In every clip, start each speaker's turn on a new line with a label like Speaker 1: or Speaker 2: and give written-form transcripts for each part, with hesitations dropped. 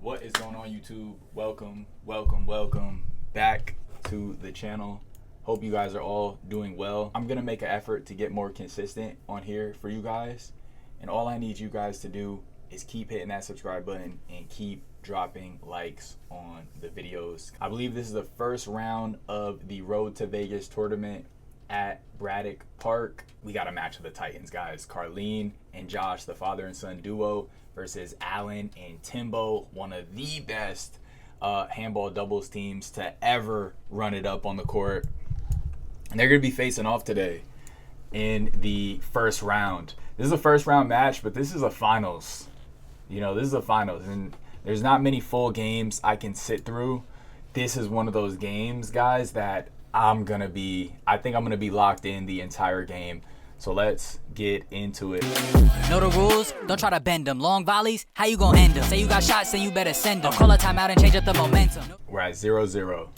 Speaker 1: What is going on, YouTube? Welcome back to the channel. Hope you guys are all doing well. I'm gonna make an effort to get more consistent on here for you guys, and all I need you guys to do is keep hitting that subscribe button and keep dropping likes on the videos. I believe this is the first round of the Road to Vegas tournament at Braddock Park. We got a match of the Titans, guys. CARLIN and Josh, the father and son duo, versus ALLAN and TIMBO, one of the best handball doubles teams to ever run it up on the court. And they're going to be facing off today in the first round. This is a first round match, but this is a finals. You know, this is a finals, and there's not many full games I can sit through. This is one of those games, guys, that I think I'm going to be locked in the entire game. So let's get into it.
Speaker 2: Know the rules? Don't try to bend them. Long volleys, how you gonna end them? Say you got shots, then you better send them. Call a timeout and change up the momentum.
Speaker 1: We're at 0-0. Zero.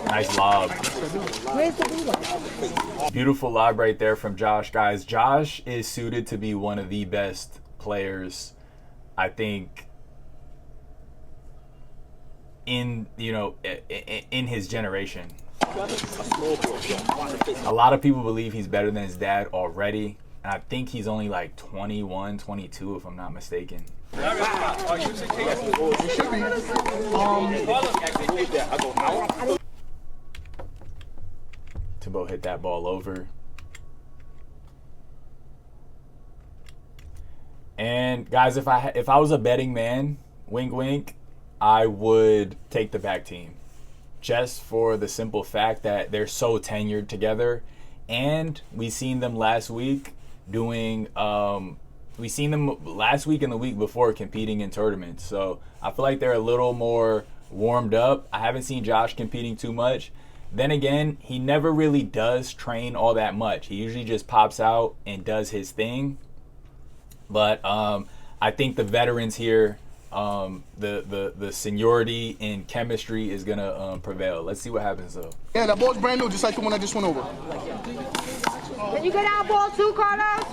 Speaker 1: Nice lob. Beautiful lob right there from Josh, guys. Josh is suited to be one of the best players, I think, in his generation. A lot of people believe he's better than his dad already, and I think he's only like 21, 22 if I'm not mistaken. TIMBO hit that ball over. And guys, if I was a betting man, wink wink, I would take the back team, just for the simple fact that they're so tenured together. And we seen them last week doing we seen them last week and the week before competing in tournaments. So I feel like they're a little more warmed up. I haven't seen Josh competing too much. Then again, he never really does train all that much. He usually just pops out and does his thing. But I think the veterans here, the seniority and chemistry is gonna prevail. Let's see what happens though.
Speaker 3: Yeah, that ball's brand new, just like the one I just went over.
Speaker 4: Can you get our ball too, Carlos?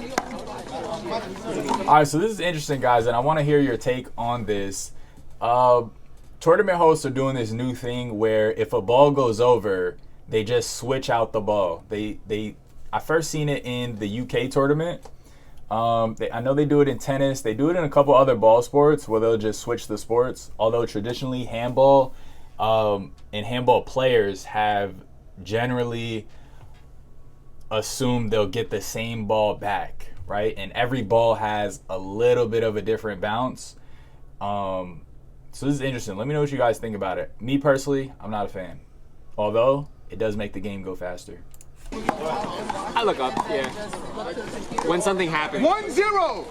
Speaker 1: All right, so this is interesting, guys, and I want to hear your take on this. Tournament hosts are doing this new thing where if a ball goes over, they just switch out the ball. I first seen it in the UK tournament. I know they do it in tennis. They do it in a couple other ball sports where they'll just switch the sports. Although traditionally handball and handball players have generally assumed they'll get the same ball back, right? And every ball has a little bit of a different bounce. So this is interesting. Let me know what you guys think about it. Me personally, I'm not a fan. Although, it does make the game go faster.
Speaker 5: I look up, yeah. When something happens.
Speaker 3: 1-0.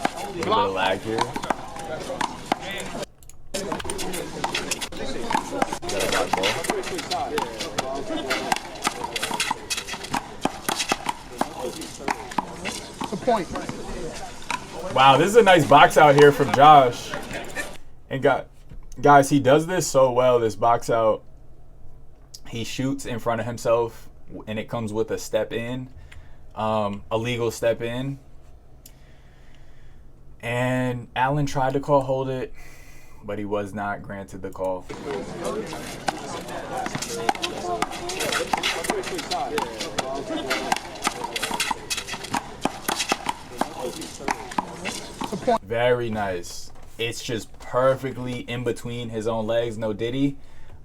Speaker 1: A little bit of lag here.
Speaker 3: The point.
Speaker 1: Wow, this is a nice box out here from Josh. And guys, he does this so well, this box out. He shoots in front of himself, and it comes with a step in, a legal step in. And ALLAN tried to hold it, but he was not granted the call. Very nice. It's just perfectly in between his own legs, no diddy.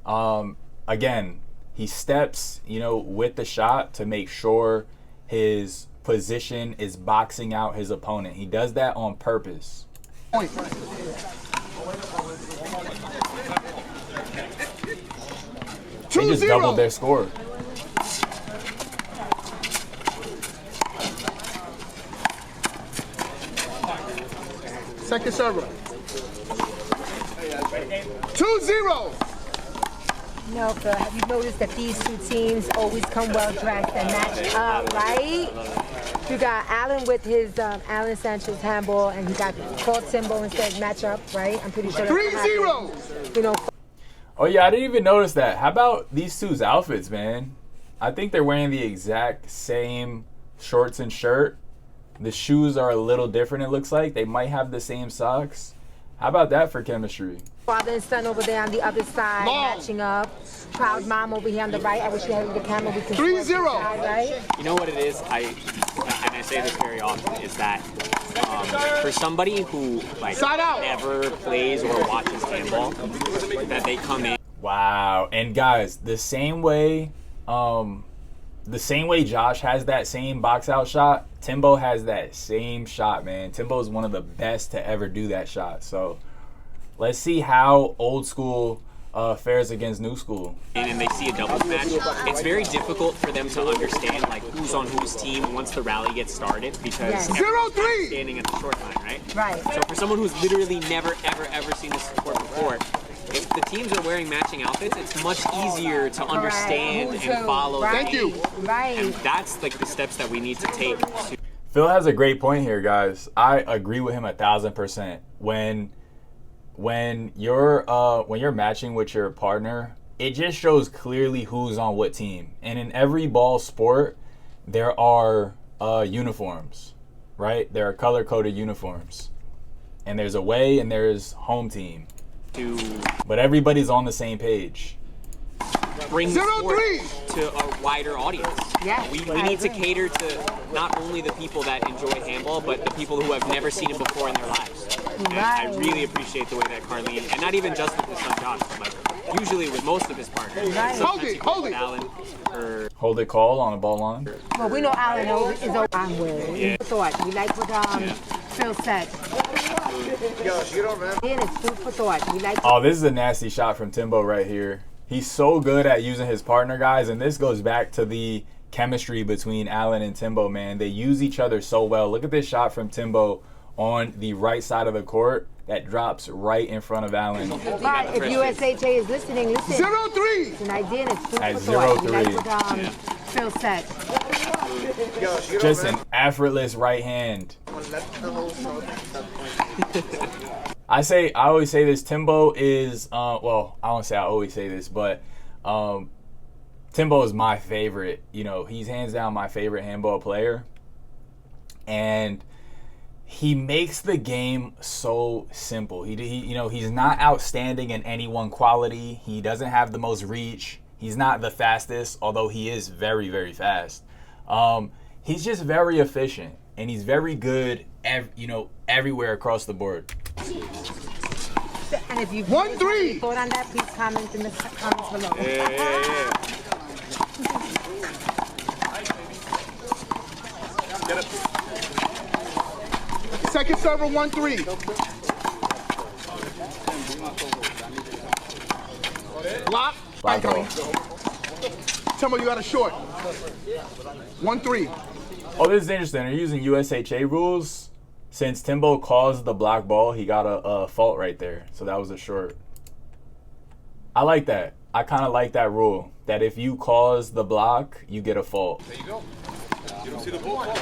Speaker 1: Again, he steps, with the shot to make sure his position is boxing out his opponent. He does that on purpose.
Speaker 3: Point.
Speaker 1: They just doubled their score.
Speaker 3: Second server. 2-0.
Speaker 4: No, Phil, have you noticed that these two teams always come well dressed and match up, right? You got Allen with his ALLAN Essentials handball, and he got called TIMBO instead match up, right? I'm pretty sure.
Speaker 3: 3-0.
Speaker 4: You know.
Speaker 1: Oh yeah, I didn't even notice that. How about these two's outfits, man? I think they're wearing the exact same shorts and shirt. The shoes are a little different, it looks like. They might have the same socks. How about that for chemistry?
Speaker 4: Father and son over there on the other side, matching up. Proud mom over here on the right. I wish you had the camera. We can
Speaker 3: 3-0.
Speaker 4: Right?
Speaker 5: You know what it is? I say this very often, is that for somebody who like never plays or watches handball, that they come in.
Speaker 1: Wow. And guys, the same way Josh has that same box out shot, TIMBO has that same shot, man. TIMBO is one of the best to ever do that shot. So let's see how old school fares against new school.
Speaker 5: And they see a doubles match. It's very difficult for them to understand like who's on whose team once the rally gets started, because everyone's standing at the short line, right?
Speaker 4: Right.
Speaker 5: So for someone who's literally never, ever seen this sport before, if the teams are wearing matching outfits, it's much easier to understand and follow.
Speaker 3: Thank you.
Speaker 4: Right.
Speaker 5: And that's like the steps that we need to take.
Speaker 1: Phil has a great point here, guys. I agree with him 1000%. When you're matching with your partner, it just shows clearly who's on what team. And in every ball sport, there are uniforms, right? There are color-coded uniforms. And there's away and there's home team. But everybody's on the same page.
Speaker 5: Bring sport to a wider audience.
Speaker 4: Yeah,
Speaker 5: we need to cater to not only the people that enjoy handball, but the people who have never seen it before in their lives. And I really appreciate the way that CARLIN, and not even just with his son Josh, but usually with most of his partners.
Speaker 3: Hold it.
Speaker 5: Allen,
Speaker 1: Hold it call on a ball line.
Speaker 4: Well, we know Allen is on with.
Speaker 5: Yeah.
Speaker 4: Thought. We like what Phil said. It's food for thought. We like.
Speaker 1: Oh, this is a nasty shot from TIMBO right here. He's so good at using his partner, guys, and this goes back to the chemistry between Allen and TIMBO, man. They use each other so well. Look at this shot from TIMBO on the right side of the court that drops right in front of Allen.
Speaker 4: But if USHA is listening, listen.
Speaker 3: 0-3.
Speaker 4: It's an idea and it's food
Speaker 1: At
Speaker 4: for thought.
Speaker 1: 0-3.
Speaker 4: We like what Phil said.
Speaker 1: Just an effortless right hand. I always say this, TIMBO is, well, I won't say I always say this, but TIMBO is my favorite. You know, he's hands down my favorite handball player. And he makes the game so simple. He you know, he's not outstanding in any one quality. He doesn't have the most reach. He's not the fastest, although he is very, very fast. He's just very efficient, and he's very good, everywhere across the board.
Speaker 4: And if you
Speaker 3: 1-3.
Speaker 4: thought on that, please comment in the comments below.
Speaker 3: Second server 1-3. Block.
Speaker 1: Block ball.
Speaker 3: Tell me you got a short. 1-3.
Speaker 1: Oh, this is interesting. They're using USHA rules. Since TIMBO caused the block ball, he got a fault right there. So that was a short. I like that. I kind of like that rule. That if you cause the block, you get a fault.
Speaker 6: There you go. You don't see the ball fall.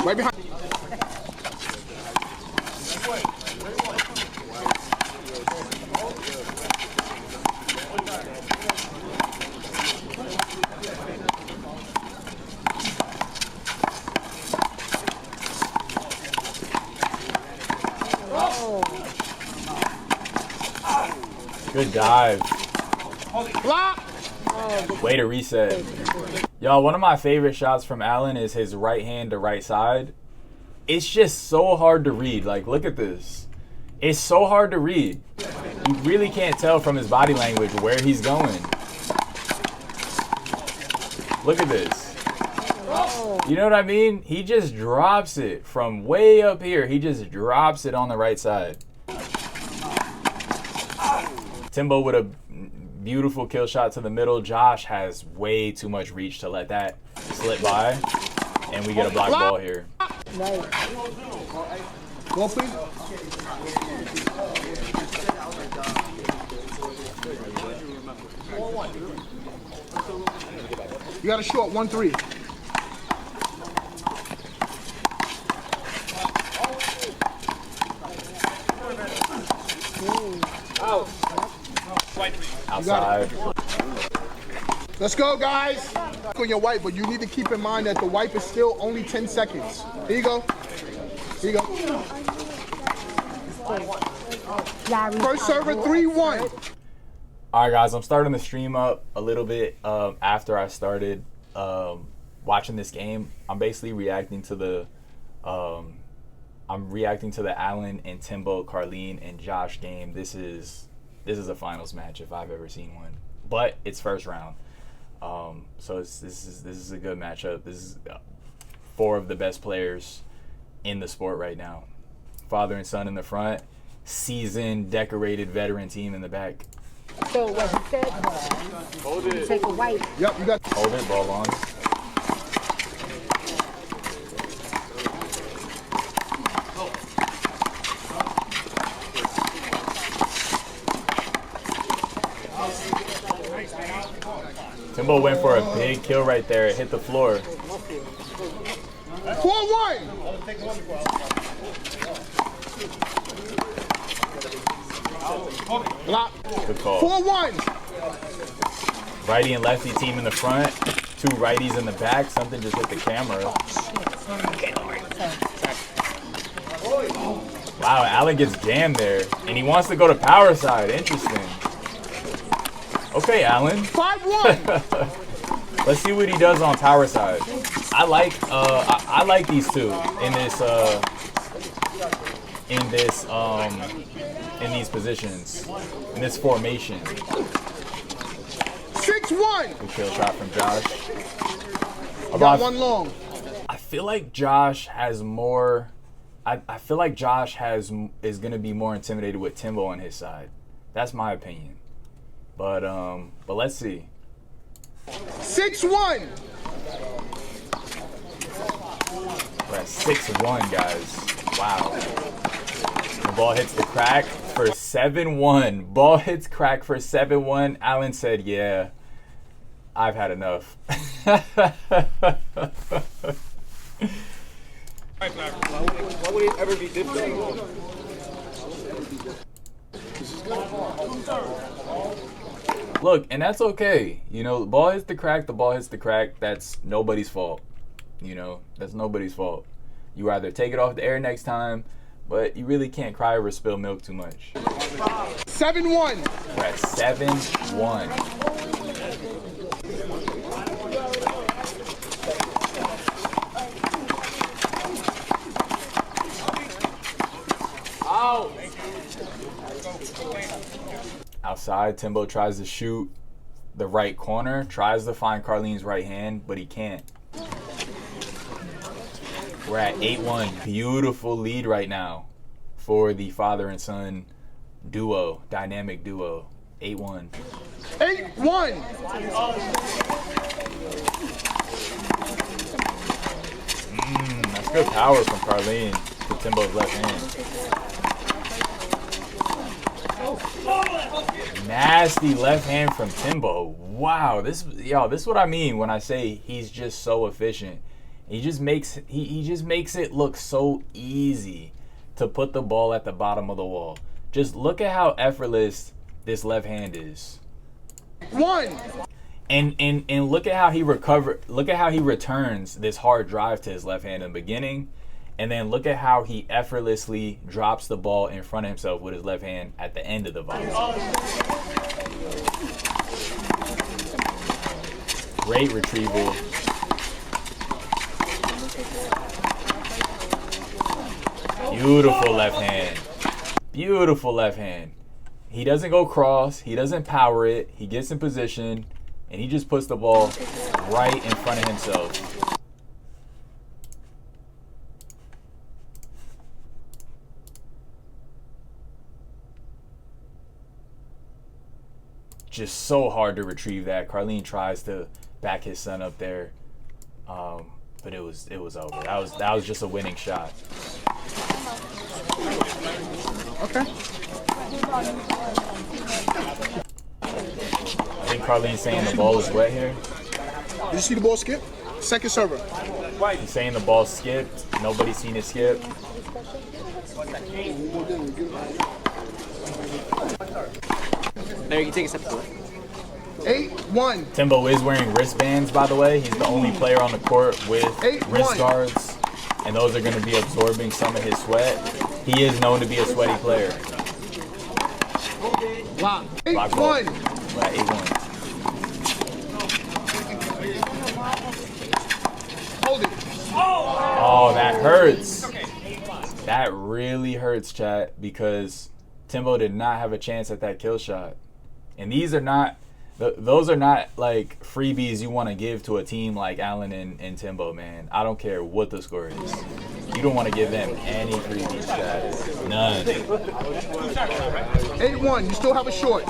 Speaker 3: Right behind.
Speaker 1: Good dive.
Speaker 3: Block.
Speaker 1: Way to reset. Y'all, one of my favorite shots from Allen is his right hand to right side. It's just so hard to read. Like, look at this. It's so hard to read. You really can't tell from his body language where he's going. Look at this. You know what I mean? He just drops it from way up here. He just drops it on the right side. TIMBO with a beautiful kill shot to the middle. Josh has way too much reach to let that slip by. And we get a block ball here.
Speaker 4: Right.
Speaker 3: Ball, please. You got a short, 1-3.
Speaker 1: Outside.
Speaker 3: Let's go, guys. On your wipe, but you need to keep in mind that the wipe is still only 10 seconds. Here you go. Here you go. First server, 3-1.
Speaker 1: All right, guys, I'm starting the stream up a little bit after I started watching this game. I'm basically reacting to the ALLAN and TIMBO, CARLIN, and Josh game. This is a finals match if I've ever seen one, but it's first round. So this is a good matchup. This is 4 of the best players in the sport right now. Father and son in the front, seasoned, decorated veteran team in the back.
Speaker 4: So what he said was,
Speaker 6: Hold it.
Speaker 4: take a wipe.
Speaker 3: Yep, you got.
Speaker 1: Hold it, ball on. Timbo went for a big kill right there. It hit the floor.
Speaker 3: 4-1. Block.
Speaker 1: Good call.
Speaker 3: 4-1.
Speaker 1: Righty and lefty team in the front. 2 righties in the back. Something just hit the camera. Wow, ALLAN gets jammed there. And he wants to go to power side. Interesting. Okay, ALLAN.
Speaker 3: 5-1.
Speaker 1: Let's see what he does on power side. I like these two in these positions, in this formation.
Speaker 3: 6-1.
Speaker 1: Good kill shot from Josh.
Speaker 3: Got one long.
Speaker 1: I feel like Josh has more. I feel like Josh is gonna be more intimidated with Timbo on his side. That's my opinion. But let's see.
Speaker 3: 6-1.
Speaker 1: We're at 6-1, guys. Wow. The ball hits the crack for 7-1. Ball hits crack for 7-1. ALLAN said, "Yeah, I've had enough."
Speaker 6: Why would it ever be different?
Speaker 1: Look, and that's okay. You know, the ball hits the crack, the ball hits the crack. That's nobody's fault. You know, that's nobody's fault. You either take it off the air next time, but you really can't cry over spilled milk too much.
Speaker 3: 7-1.
Speaker 1: We're at 7-1. Outside, Timbo tries to shoot the right corner, tries to find CARLIN's right hand, but he can't. We're at 8-1. Beautiful lead right now for the father and son duo, dynamic duo. 8-1.
Speaker 3: 8-1.
Speaker 1: That's good power from CARLIN to Timbo's left hand. Nasty left hand from Timbo. Wow, this is what I mean when I say he's just so efficient. He just makes it look so easy to put the ball at the bottom of the wall. Just look at how effortless this left hand is.
Speaker 3: 1.
Speaker 1: And look at how he returns this hard drive to his left hand in the beginning. And then look at how he effortlessly drops the ball in front of himself with his left hand at the end of the volley. Great retrieval. Beautiful left hand. Beautiful left hand. He doesn't go cross. He doesn't power it. He gets in position, and he just puts the ball right in front of himself. Just so hard to retrieve that. CARLIN tries to back his son up there, but it was over. That was just a winning shot.
Speaker 3: Okay.
Speaker 1: I think Carlin's saying the ball is wet here.
Speaker 3: Did you see the ball skip? Second server.
Speaker 1: He's saying the ball skipped. Nobody's seen it skip.
Speaker 5: There, you can take a step forward.
Speaker 3: 8-1.
Speaker 1: Timbo is wearing wristbands, by the way. He's the only player on the court with
Speaker 3: 8-1.
Speaker 1: wrist guards, and those are going to be absorbing some of his sweat. He is known to be a sweaty player.
Speaker 3: Block.
Speaker 1: Block ball.
Speaker 3: 8-1.
Speaker 1: We're at 8-1.
Speaker 3: Hold it.
Speaker 1: Oh, that hurts. That really hurts, chat, because Timbo did not have a chance at that kill shot. And these are not, those are not like freebies you want to give to a team like Allen and Timbo, man. I don't care what the score is. You don't want to give them any freebies, chat. None.
Speaker 3: 8-1. You still have a short.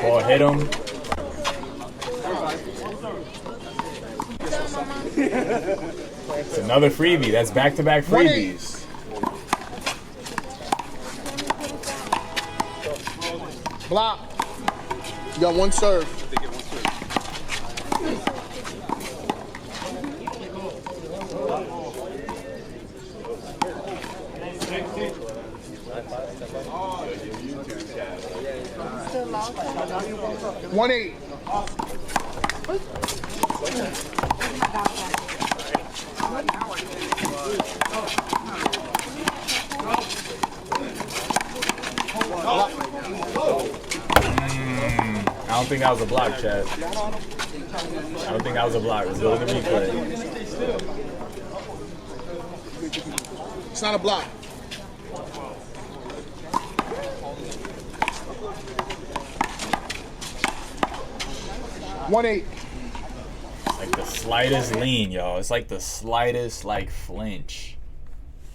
Speaker 1: Ball hit him. It's another freebie. That's back-to-back freebies.
Speaker 3: Block. You got one serve. One 8.
Speaker 1: I don't think that was a block, chat. I don't think that was a block. Let's go to the replay.
Speaker 3: It's not a block. One 8.
Speaker 1: Like the slightest lean, y'all. It's like the slightest, like, flinch.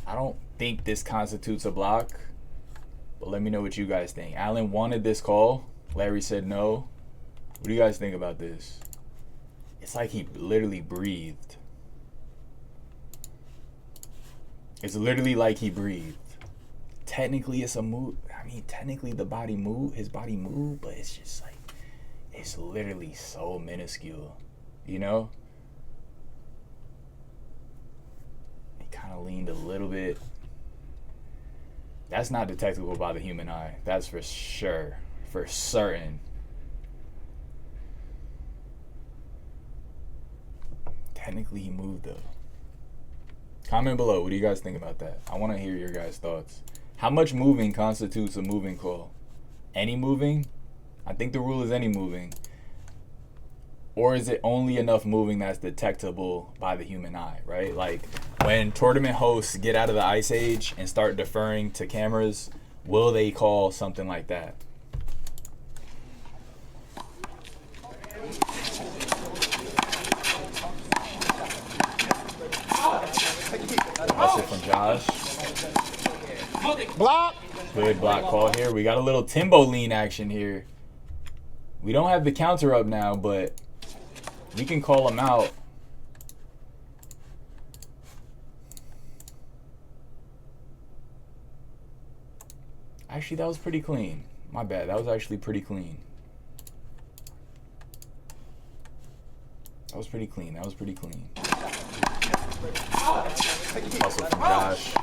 Speaker 1: I don't think this constitutes a block, but let me know what you guys think. Allen wanted this call. Larry said no. What do you guys think about this? It's like he literally breathed. It's literally like he breathed. Technically, it's a move. I mean, technically, the body move, his body moved, but it's just like, it's literally so minuscule, you know? He kind of leaned a little bit. That's not detectable by the human eye. That's for sure, for certain. Technically, he moved though. Comment below. What do you guys think about that? I want to hear your guys' thoughts. How much moving constitutes a moving call? Any moving? I think the rule is any moving. Or is it only enough moving that's detectable by the human eye, right? Like when tournament hosts get out of the ice age and start deferring to cameras, will they call something like that? That's it from Josh.
Speaker 3: Block.
Speaker 1: Good block call here. We got a little Timbo lean action here. We don't have the counter up now, but we can call him out. Actually, that was pretty clean. My bad. That was actually pretty clean. That was pretty clean. That was pretty clean. Hustle from Josh.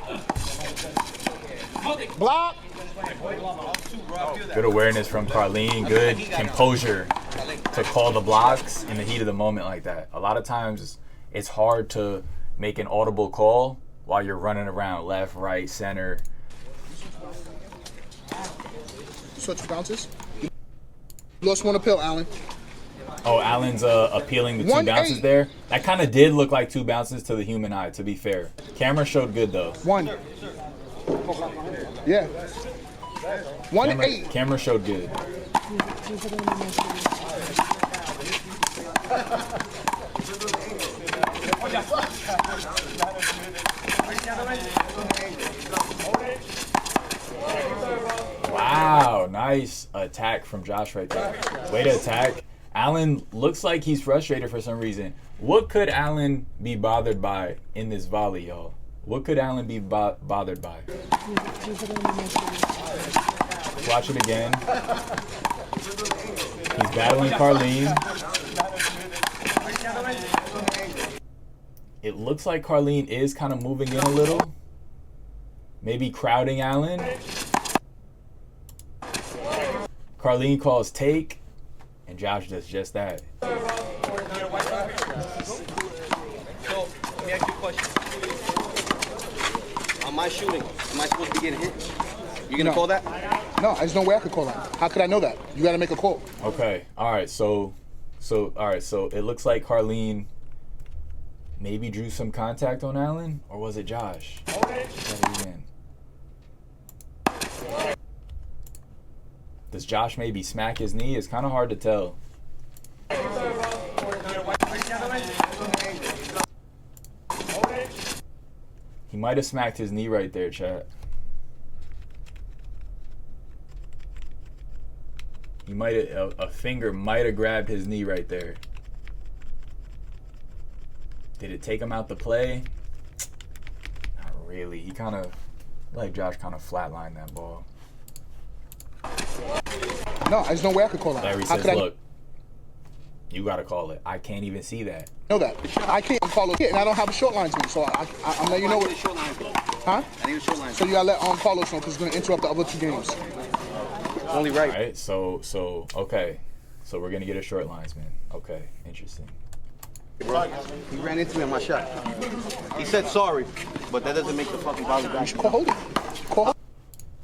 Speaker 3: Block.
Speaker 1: Good awareness from CARLIN. Good composure to call the blocks in the heat of the moment like that. A lot of times it's hard to make an audible call while you're running around left, right, center.
Speaker 3: Switch bounces. You lost one appeal, Allen.
Speaker 1: Oh, Allen's appealing the two
Speaker 3: 1-8.
Speaker 1: bounces there. That kind of did look like two bounces to the human eye, to be fair. Camera showed good, though.
Speaker 3: 1. Yeah. 1-8.
Speaker 1: Camera showed good. Wow, nice attack from Josh right there. Way to attack. Allen looks like he's frustrated for some reason. What could Allen be bothered by in this volley, y'all? What could Allen be bothered by? Let's watch it again. He's battling CARLIN. It looks like CARLIN is kind of moving in a little. Maybe crowding Allen. CARLIN calls take, and Josh does just that.
Speaker 6: So, let me ask you a question. On my shooting, am I supposed to be getting hit? You gonna call that?
Speaker 3: No, there's no way I could call that. How could I know that? You got to make a call.
Speaker 1: Okay. All right. So it looks like CARLIN maybe drew some contact on Allen, or was it Josh? Does Josh maybe smack his knee? It's kind of hard to tell. He might have smacked his knee right there, chat. He might have, a finger might have grabbed his knee right there. Did it take him out the play? Not really. He kind of, like Josh kind of flatlined that ball.
Speaker 3: No, there's no way I could call that.
Speaker 1: Larry
Speaker 3: How
Speaker 1: says,
Speaker 3: could
Speaker 1: look, you got to call it. I can't even see that.
Speaker 3: I know that. I can't call it, and I don't have a short linesman, so I'm letting you know what. Huh?
Speaker 6: I need a short line.
Speaker 3: So you gotta let Carlos know because it's gonna interrupt the other two games.
Speaker 6: Only right.
Speaker 1: All right, so okay. So we're going to get a short linesman. Okay, interesting.
Speaker 6: Bro, he ran into me on my shot. He said sorry, but that doesn't make the fucking volley back.
Speaker 3: You should call holding. Call holding.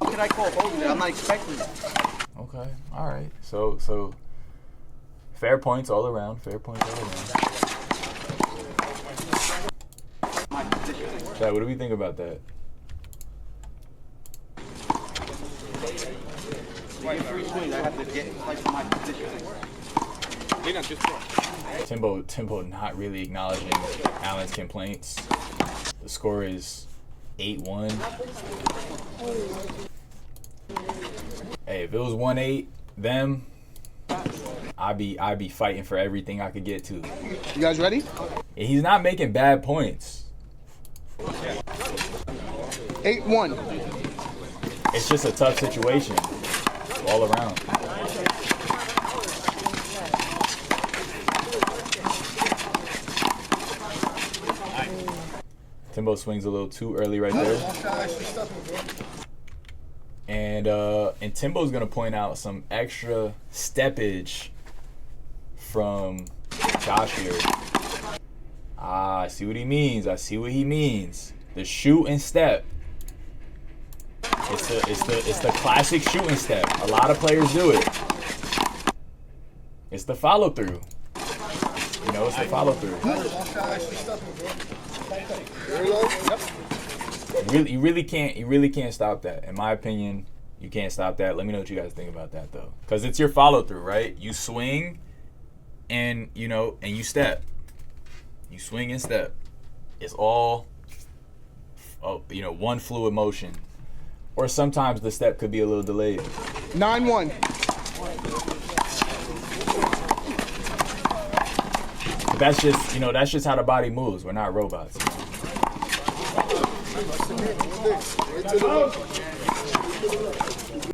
Speaker 6: How can I call holding? I'm not expecting that.
Speaker 1: Okay, all right. So fair points all around. Fair points all around. Chad, what do we think about that?
Speaker 6: Free swing, I have to get like my position.
Speaker 1: Timbo not really acknowledging Allen's complaints. The score is 8-1. Hey, if it was 1-8, them, I'd be fighting for everything I could get to.
Speaker 3: You guys ready?
Speaker 1: And he's not making bad points.
Speaker 3: 8-1.
Speaker 1: It's just a tough situation all around. Timbo swings a little too early right there. And Timbo's gonna point out some extra steppage from Josh here. Ah, I see what he means. I see what he means. The shoot and step. It's the classic shooting step. A lot of players do it. It's the follow through. You know, it's the follow through. You really can't stop that. In my opinion, you can't stop that. Let me know what you guys think about that though, because it's your follow through, right? You swing, and you step. You swing and step. It's all, one fluid motion. Or sometimes the step could be a little delayed.
Speaker 3: 9-1.
Speaker 1: But that's just how the body moves. We're not robots.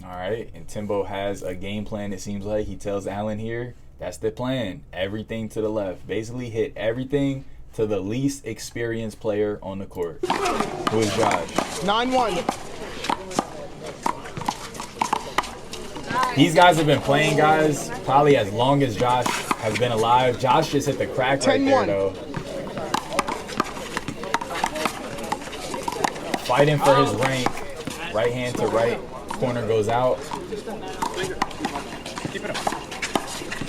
Speaker 1: All right, and Timbo has a game plan. It seems like he tells Allen here, that's the plan. Everything to the left. Basically hit everything to the least experienced player on the court, who is Josh.
Speaker 3: 9-1.
Speaker 1: These guys have been playing, guys, probably as long as Josh has been alive. Josh just hit the crack right there, though. Fighting for his rank. Right hand to right. Corner goes out.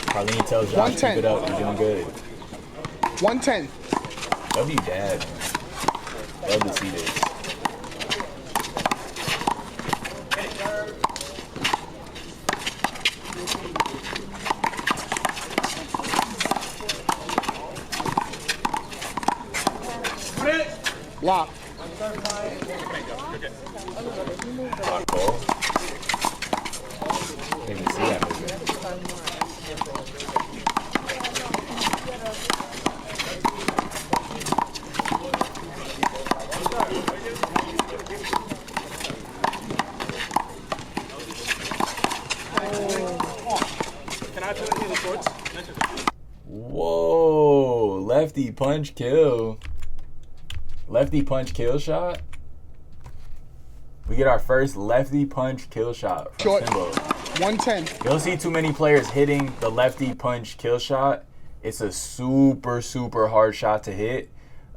Speaker 1: CARLIN tells Josh, keep it up. You're doing good.
Speaker 3: 110.
Speaker 1: Love you, Dad. Man. Love to see this.
Speaker 3: Lock.
Speaker 1: Hot call. Didn't even see that movement. Whoa, lefty punch kill. Lefty punch kill shot. We get our first lefty punch kill shot from
Speaker 3: Short.
Speaker 1: TIMBO.
Speaker 3: 110.
Speaker 1: You don't see too many players hitting the lefty punch kill shot. It's a super, super hard shot to hit.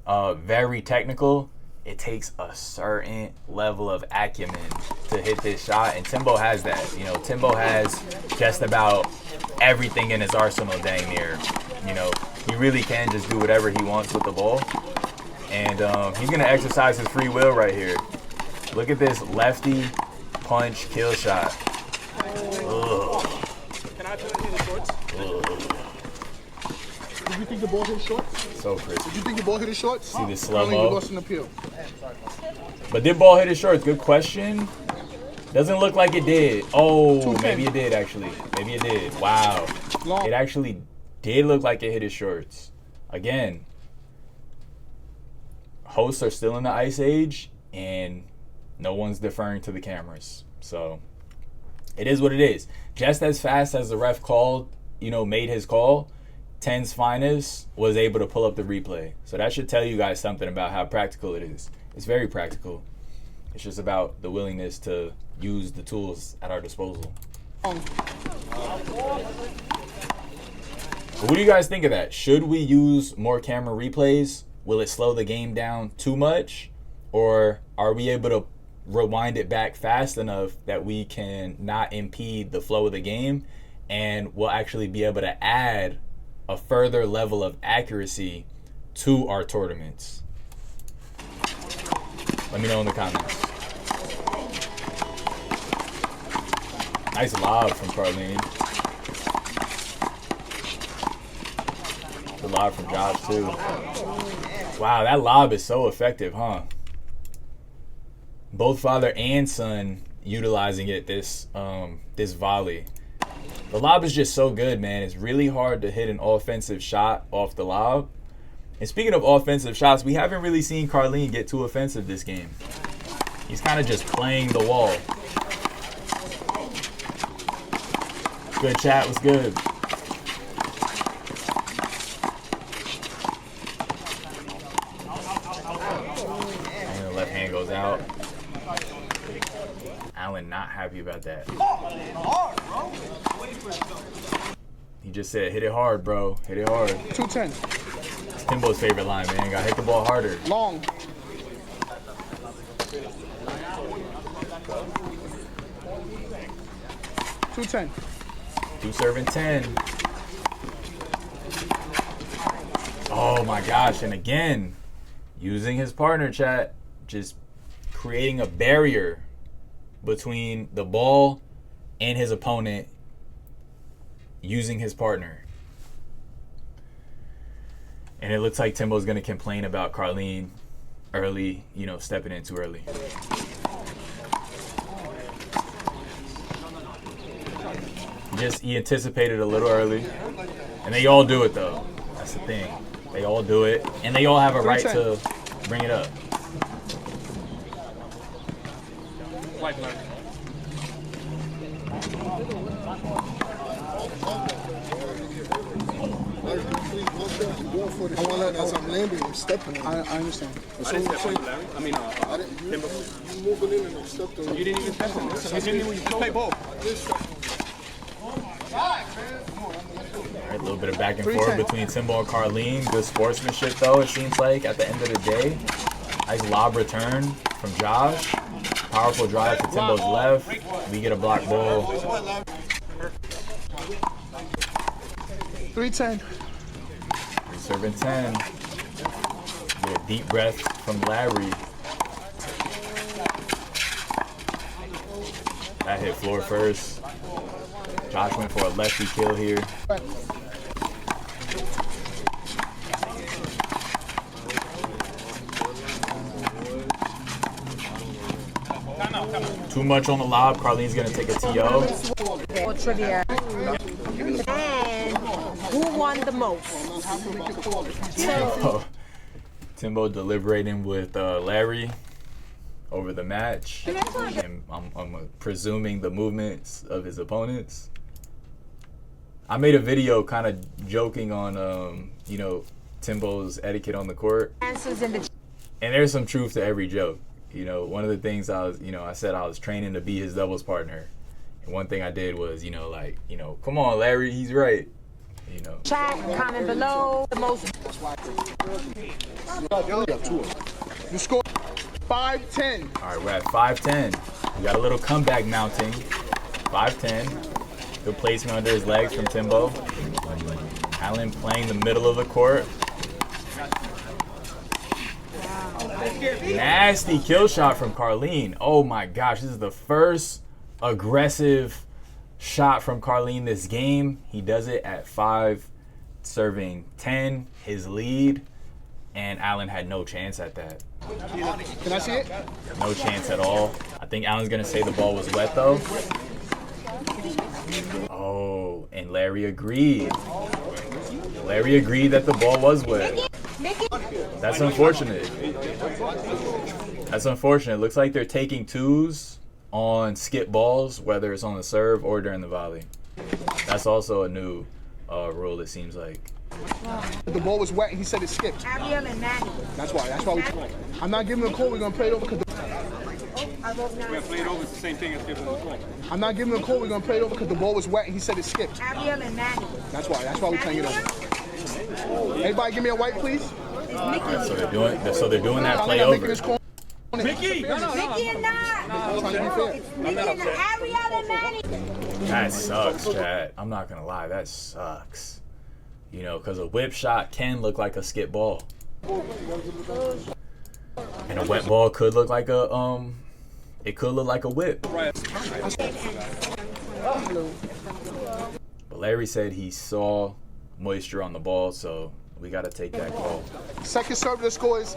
Speaker 1: Very technical. It takes a certain level of acumen to hit this shot, and TIMBO has that. You know, TIMBO has just about everything in his arsenal, dang near. You know, he really can just do whatever he wants with the ball, and he's gonna exercise his free will right here. Look at this lefty punch kill shot. Ugh.
Speaker 3: Did you think the ball hit short?
Speaker 1: So pretty.
Speaker 3: Did you think the ball hit his shorts?
Speaker 1: See this
Speaker 3: Carlin,
Speaker 1: slow-mo?
Speaker 3: you lost an appeal.
Speaker 1: But did ball hit his shorts? Good question. Doesn't look like it did. Oh,
Speaker 3: 210.
Speaker 1: maybe it did actually. Maybe it did. Wow.
Speaker 3: Long.
Speaker 1: It actually did look like it hit his shorts. Again, hosts are still in the ice age and no one's deferring to the cameras. So it is what it is. Just as fast as the ref called, you know, made his call, 10's finest was able to pull up the replay. So that should tell you guys something about how practical it is. It's very practical. It's just about the willingness to use the tools at our disposal. But what do you guys think of that? Should we use more camera replays? Will it slow the game down too much? Or are we able to rewind it back fast enough that we can not impede the flow of the game and we'll actually be able to add a further level of accuracy to our tournaments? Let me know in the comments. Nice lob from CARLIN. The lob from Josh too. Wow, that lob is so effective, huh? Both father and son utilizing it this volley. The lob is just so good, man. It's really hard to hit an offensive shot off the lob. And speaking of offensive shots, we haven't really seen CARLIN get too offensive this game. He's kind of just playing the wall. Good chat, what's good? And the left hand goes out. Allan not happy about that. He just said, hit it hard, bro. Hit it hard.
Speaker 3: 210.
Speaker 1: It's TIMBO's favorite line, man. Gotta hit the ball harder.
Speaker 3: Long. $210.
Speaker 1: 2 serving 10. Oh my gosh, and again, using his partner, chat, just creating a barrier between the ball and his opponent using his partner. And it looks like TIMBO's gonna complain about CARLIN early, you know, stepping in too early. He anticipated a little early. And they all do it though. That's the thing. They all do it. And they all have a right to bring it up.
Speaker 3: I want to let as I'm landing, I'm stepping on it. I understand.
Speaker 5: I didn't step on you, Larry. I mean,
Speaker 3: You moving in and I stepped on
Speaker 5: you didn't even step on me. You didn't even play ball.
Speaker 1: A little bit of back and forth between TIMBO and CARLIN. Good sportsmanship though, it seems like, at the end of the day. Nice lob return from Josh. Powerful drive to TIMBO's left. We get a block ball.
Speaker 3: 310.
Speaker 1: Serving 10. Get a deep breath from Larry. That hit floor first. Josh went for a lefty kill here. Too much on the lob. CARLIN's gonna take a TO.
Speaker 4: Trivia. won the most?
Speaker 1: Timbo deliberating with Larry over the match. And I'm presuming the movements of his opponents. I made a video kind of joking on, you know, Timbo's etiquette on the court.
Speaker 4: Answers in the
Speaker 1: And there's some truth to every joke. You know, one of the things I said I was training to be his doubles partner. And one thing I did was, you know, like, you know, come on, Larry, he's right. You know.
Speaker 4: chat, comment below. The most.
Speaker 3: You score 5-10.
Speaker 1: All right, we're at 5-10. We got a little comeback mounting. 5-10. Good placement under his legs from Timbo. Allen playing the middle of the court. Nasty kill shot from CARLIN. Oh my gosh, this is the first aggressive shot from CARLIN this game. He does it at 5, serving 10, his lead, and Allen had no chance at that.
Speaker 3: Can I see it?
Speaker 1: No chance at all. I think Allen's gonna say the ball was wet though. Oh, and Larry agreed. Larry agreed that the ball was wet. That's unfortunate. That's unfortunate. Looks like they're taking twos on skip balls, whether it's on the serve or during the volley. That's also a new rule, it seems like.
Speaker 3: The ball was wet and he said it skipped.
Speaker 4: Ariel and Maddie.
Speaker 3: That's why we. I'm not giving him a call. We're gonna play it over.
Speaker 7: We're gonna play it over. It's the same thing as giving him a call.
Speaker 3: I'm not giving him a call. We're gonna play it over because the ball was wet and he said it skipped.
Speaker 4: Ariel and Maddie.
Speaker 3: That's why we're playing it over. Everybody, give me a white, please.
Speaker 1: Right, so they're doing that play
Speaker 3: I'm making
Speaker 1: over.
Speaker 3: this call.
Speaker 7: Mickey!
Speaker 4: Mickey and not.
Speaker 3: I'm trying to be fair.
Speaker 4: Mickey and Ariel and Maddie.
Speaker 1: That sucks, Chad. I'm not gonna lie, that sucks. You know, because a whip shot can look like a skip ball, and a wet ball could look like a it could look like a whip. But Larry said he saw moisture on the ball, so we gotta take that call.
Speaker 3: Second serve, the score is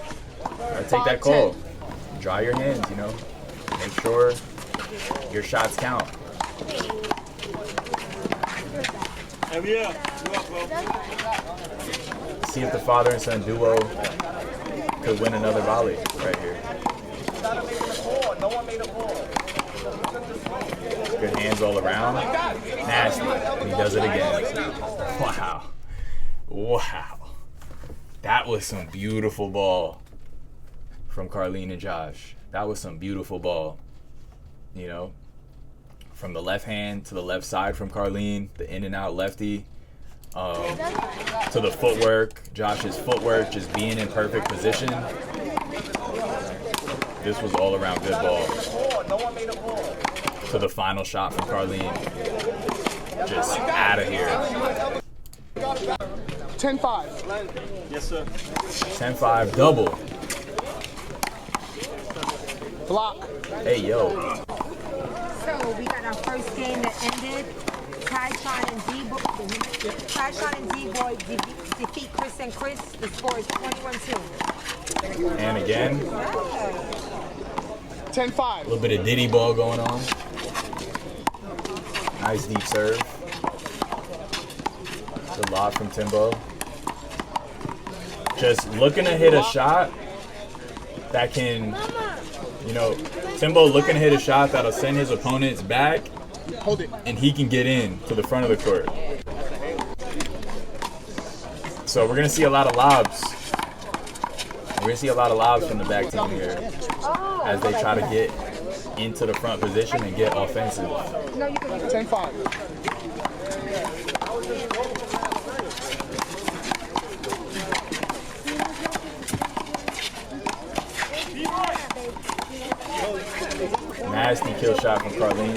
Speaker 1: Gotta take that call. Dry your hands, you know. Make sure your shots count.
Speaker 7: Yeah.
Speaker 1: See if the father and son duo could win another volley right here. Good hands all around. Nasty. And he does it again. Wow. Wow. That was some beautiful ball from CARLIN and Josh. That was some beautiful ball. You know, from the left hand to the left side from CARLIN, the in and out lefty, to the footwork, Josh's footwork, just being in perfect position. This was all around good ball. To the final shot from CARLIN. Just out of here.
Speaker 3: 10-5.
Speaker 7: Yes, sir.
Speaker 1: 10-5 double.
Speaker 3: Block.
Speaker 1: Hey, yo.
Speaker 4: So we got our first game that ended. Tyshawn and D-Boy defeat Chris and Chris. The score is 21-2.
Speaker 1: And again,
Speaker 3: 10-5.
Speaker 1: a little bit of Diddy ball going on. Nice deep serve. Good lob from Timbo. Just looking to hit a shot that can, you know, Timbo looking to hit a shot that'll send his opponents back.
Speaker 3: Hold it.
Speaker 1: And he can get in to the front of the court. So we're gonna see a lot of lobs. We're gonna see a lot of lobs from the back team here as they try to get into the front position and get offensive.
Speaker 3: 10-5.
Speaker 1: Nasty kill shot from CARLIN.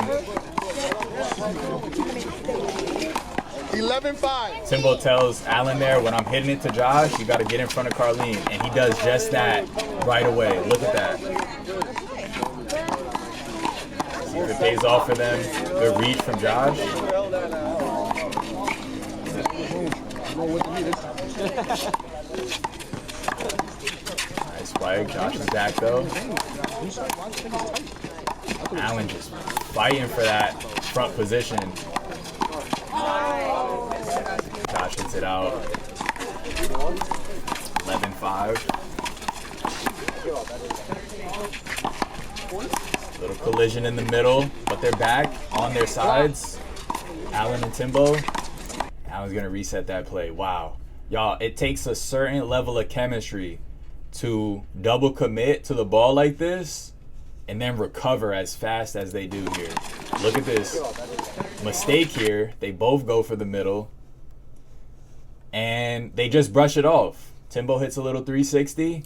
Speaker 3: 11-5.
Speaker 1: Timbo tells Allen there, when I'm hitting it to Josh, you got to get in front of CARLIN. And he does just that right away. Look at that. See if it pays off for them. Good reach from Josh. Nice spike. Josh is back though. Allen just fighting for that front position. Josh Josh hits it out. 11-5. Little collision in the middle, but they're back on their sides. Allan and Timbo. Allan's gonna reset that play. Wow. Y'all, it takes a certain level of chemistry to double commit to the ball like this and then recover as fast as they do here. Look at this mistake here. They both go for the middle and they just brush it off. Timbo hits a little 360.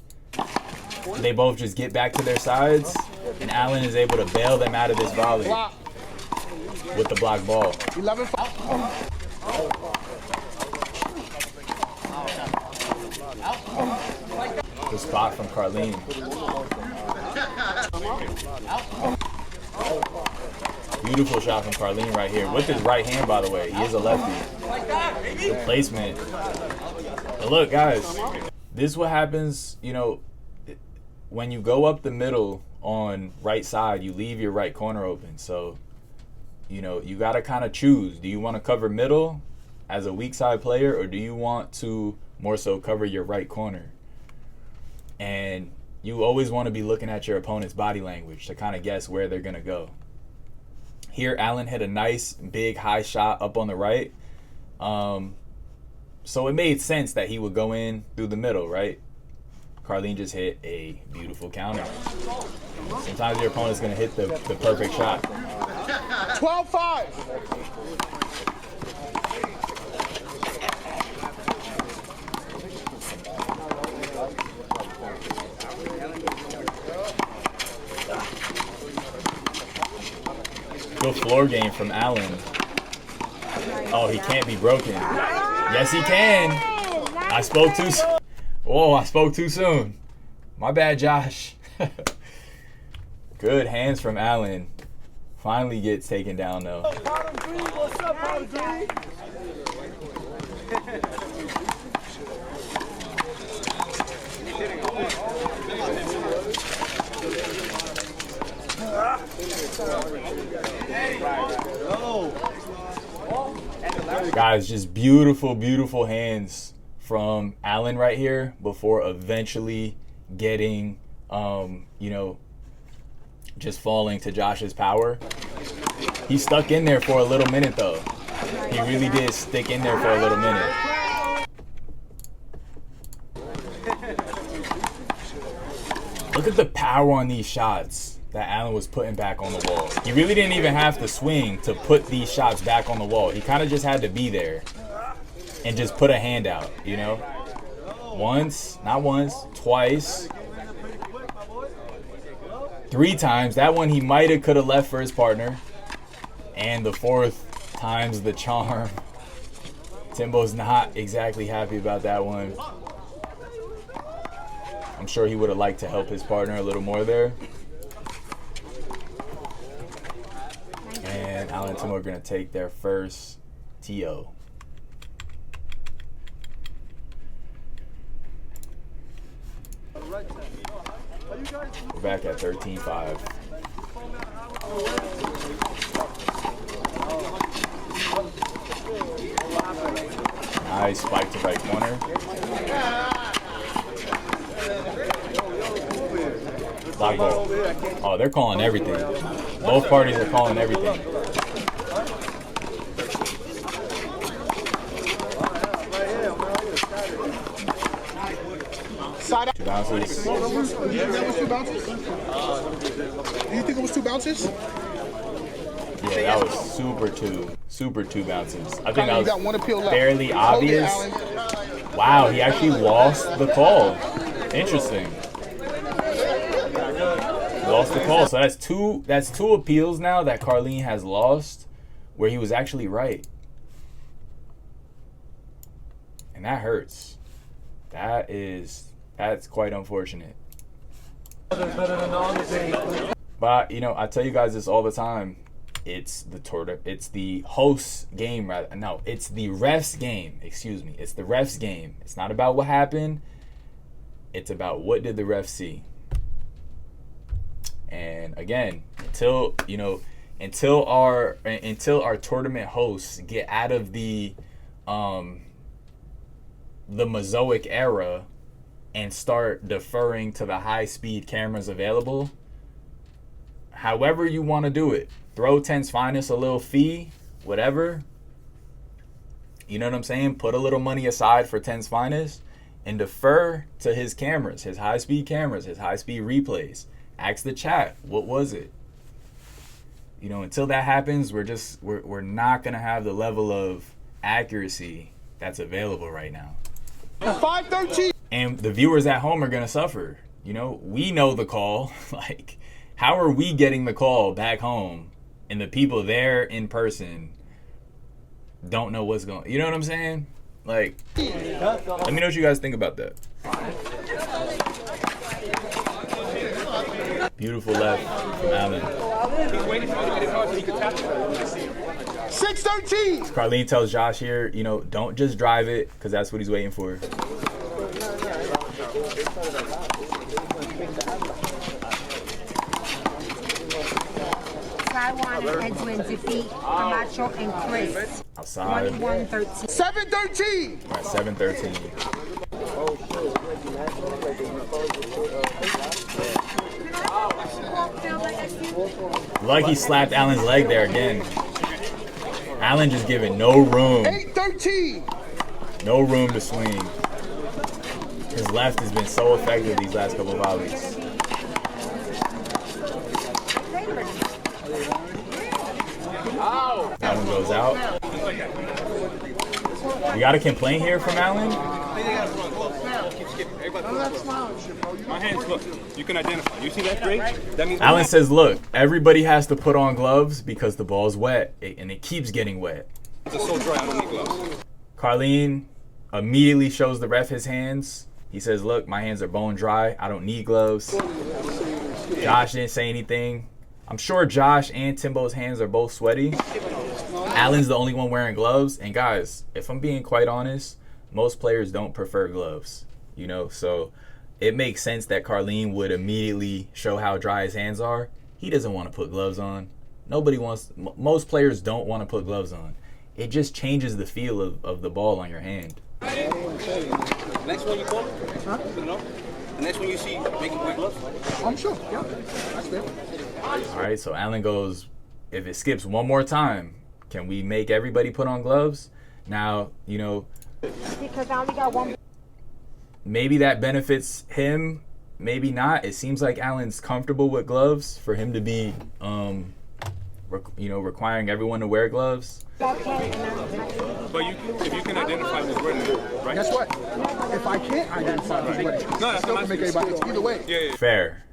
Speaker 1: They both just get back to their sides and Allan is able to bail them out of this volley with the block ball.
Speaker 3: 11-5.
Speaker 1: Good spot from CARLIN. Beautiful shot from CARLIN right here. With his right hand, by the way. He is a lefty. Good placement. But look, guys. This is what happens, you know, when you go up the middle on right side, you leave your right corner open. So, you know, you got to kind of choose. Do you want to cover middle as a weak side player, or do you want to more so cover your right corner? And you always want to be looking at your opponent's body language to kind of guess where they're going to go. Here, Allan hit a nice, big, high shot up on the right. So it made sense that he would go in through the middle, right? CARLIN just hit a beautiful counter. Sometimes your opponent's going to hit the perfect shot.
Speaker 3: 12-5.
Speaker 1: Good floor game from Allan. Oh, he can't be broken. Yes, he can. I spoke too soon. Oh, I spoke too soon. My bad, Josh. Good hands from Allan. Finally gets taken down, though.
Speaker 3: What's up,
Speaker 1: Guys, just beautiful, beautiful hands from Allan right here before eventually getting, you know, just falling to Josh's power. He stuck in there for a little minute, though. He really did stick in there for a little minute. Look at the power on these shots that Allan was putting back on the wall. He really didn't even have to swing to put these shots back on the wall. He kind of just had to be there and just put a hand out, you know? Not once, twice, 3 times. That one he might have could have left for his partner. And the 4th time's the charm. Timbo's not exactly happy about that one. I'm sure he would have liked to help his partner a little more there. And Allan and Timbo are going to take their first TO. We're back at 13-5. Nice spike to right corner. Block ball. Oh, they're calling everything. Both parties are calling everything. Two bounces.
Speaker 3: Do you think that was 2 bounces? Do you think it was 2 bounces?
Speaker 1: Yeah, that was super two bounces. I think that
Speaker 3: got one appeal
Speaker 1: was
Speaker 3: left.
Speaker 1: fairly obvious. Wow, he actually lost the call. Interesting. Lost the call. So that's two appeals now that CARLIN has lost where he was actually right. And that hurts. That's quite unfortunate. But you know, I tell you guys this all the time. It's the host's game, rather. No, it's the ref's game. Excuse me. It's the ref's game. It's not about what happened. It's about what did the ref see. And again, until our tournament hosts get out of the the Mosaic era and start deferring to the high-speed cameras available, however you want to do it. Throw 10's Finest a little fee, whatever. You know what I'm saying? Put a little money aside for 10's Finest and defer to his cameras, his high-speed cameras, his high-speed replays. Ask the chat, what was it? You know, until that happens, we're not going to have the level of accuracy that's available right now.
Speaker 3: 513.
Speaker 1: And the viewers at home are going to suffer. You know, we know the call. Like, how are we getting the call back home and the people there in person don't know what's going on? You know what I'm saying? Like, let me know what you guys think about that. Beautiful left from Allen.
Speaker 3: 613.
Speaker 1: CARLIN tells Josh here, you know, don't just drive it, because that's what he's waiting for.
Speaker 4: Taiwan and Edwin defeat Camacho and Chris.
Speaker 1: Outside.
Speaker 4: 21-13.
Speaker 3: 713.
Speaker 1: All right, 7-13. Like he slapped Allen's leg there again. Allen just giving no room.
Speaker 3: 813.
Speaker 1: No room to swing. His left has been so effective these last couple of volleys. That one goes out. You got a complaint here from Allen?
Speaker 7: My hands, look, you can identify. You see that straight? That means
Speaker 1: Allen says, look, everybody has to put on gloves because the ball's wet, and it keeps getting wet.
Speaker 7: it's so dry, I don't need gloves.
Speaker 1: CARLIN immediately shows the ref his hands. He says, look, my hands are bone dry. I don't need gloves. Josh didn't say anything. I'm sure Josh and TIMBO's hands are both sweaty. Allen's the only one wearing gloves. And guys, if I'm being quite honest, most players don't prefer gloves, you know? So it makes sense that CARLIN would immediately show how dry his hands are. He doesn't want to put gloves on. Most players don't want to put gloves on. It just changes the feel of the ball on your hand.
Speaker 6: Next one you call it? Huh? The next one you see, make it with gloves?
Speaker 3: I'm sure. Yeah. That's fair.
Speaker 1: All right, so Allen goes, if it skips one more time, can we make everybody put on gloves? Now, you know,
Speaker 4: Because I only got one.
Speaker 1: maybe that benefits him, maybe not. It seems like Allen's comfortable with gloves for him to be, requiring everyone to wear gloves.
Speaker 7: But if you can identify who's wearing it, right?
Speaker 3: Guess what? If I can't identify who's winning, I still can make everybody. It's either way.
Speaker 7: Yeah.
Speaker 1: Fair.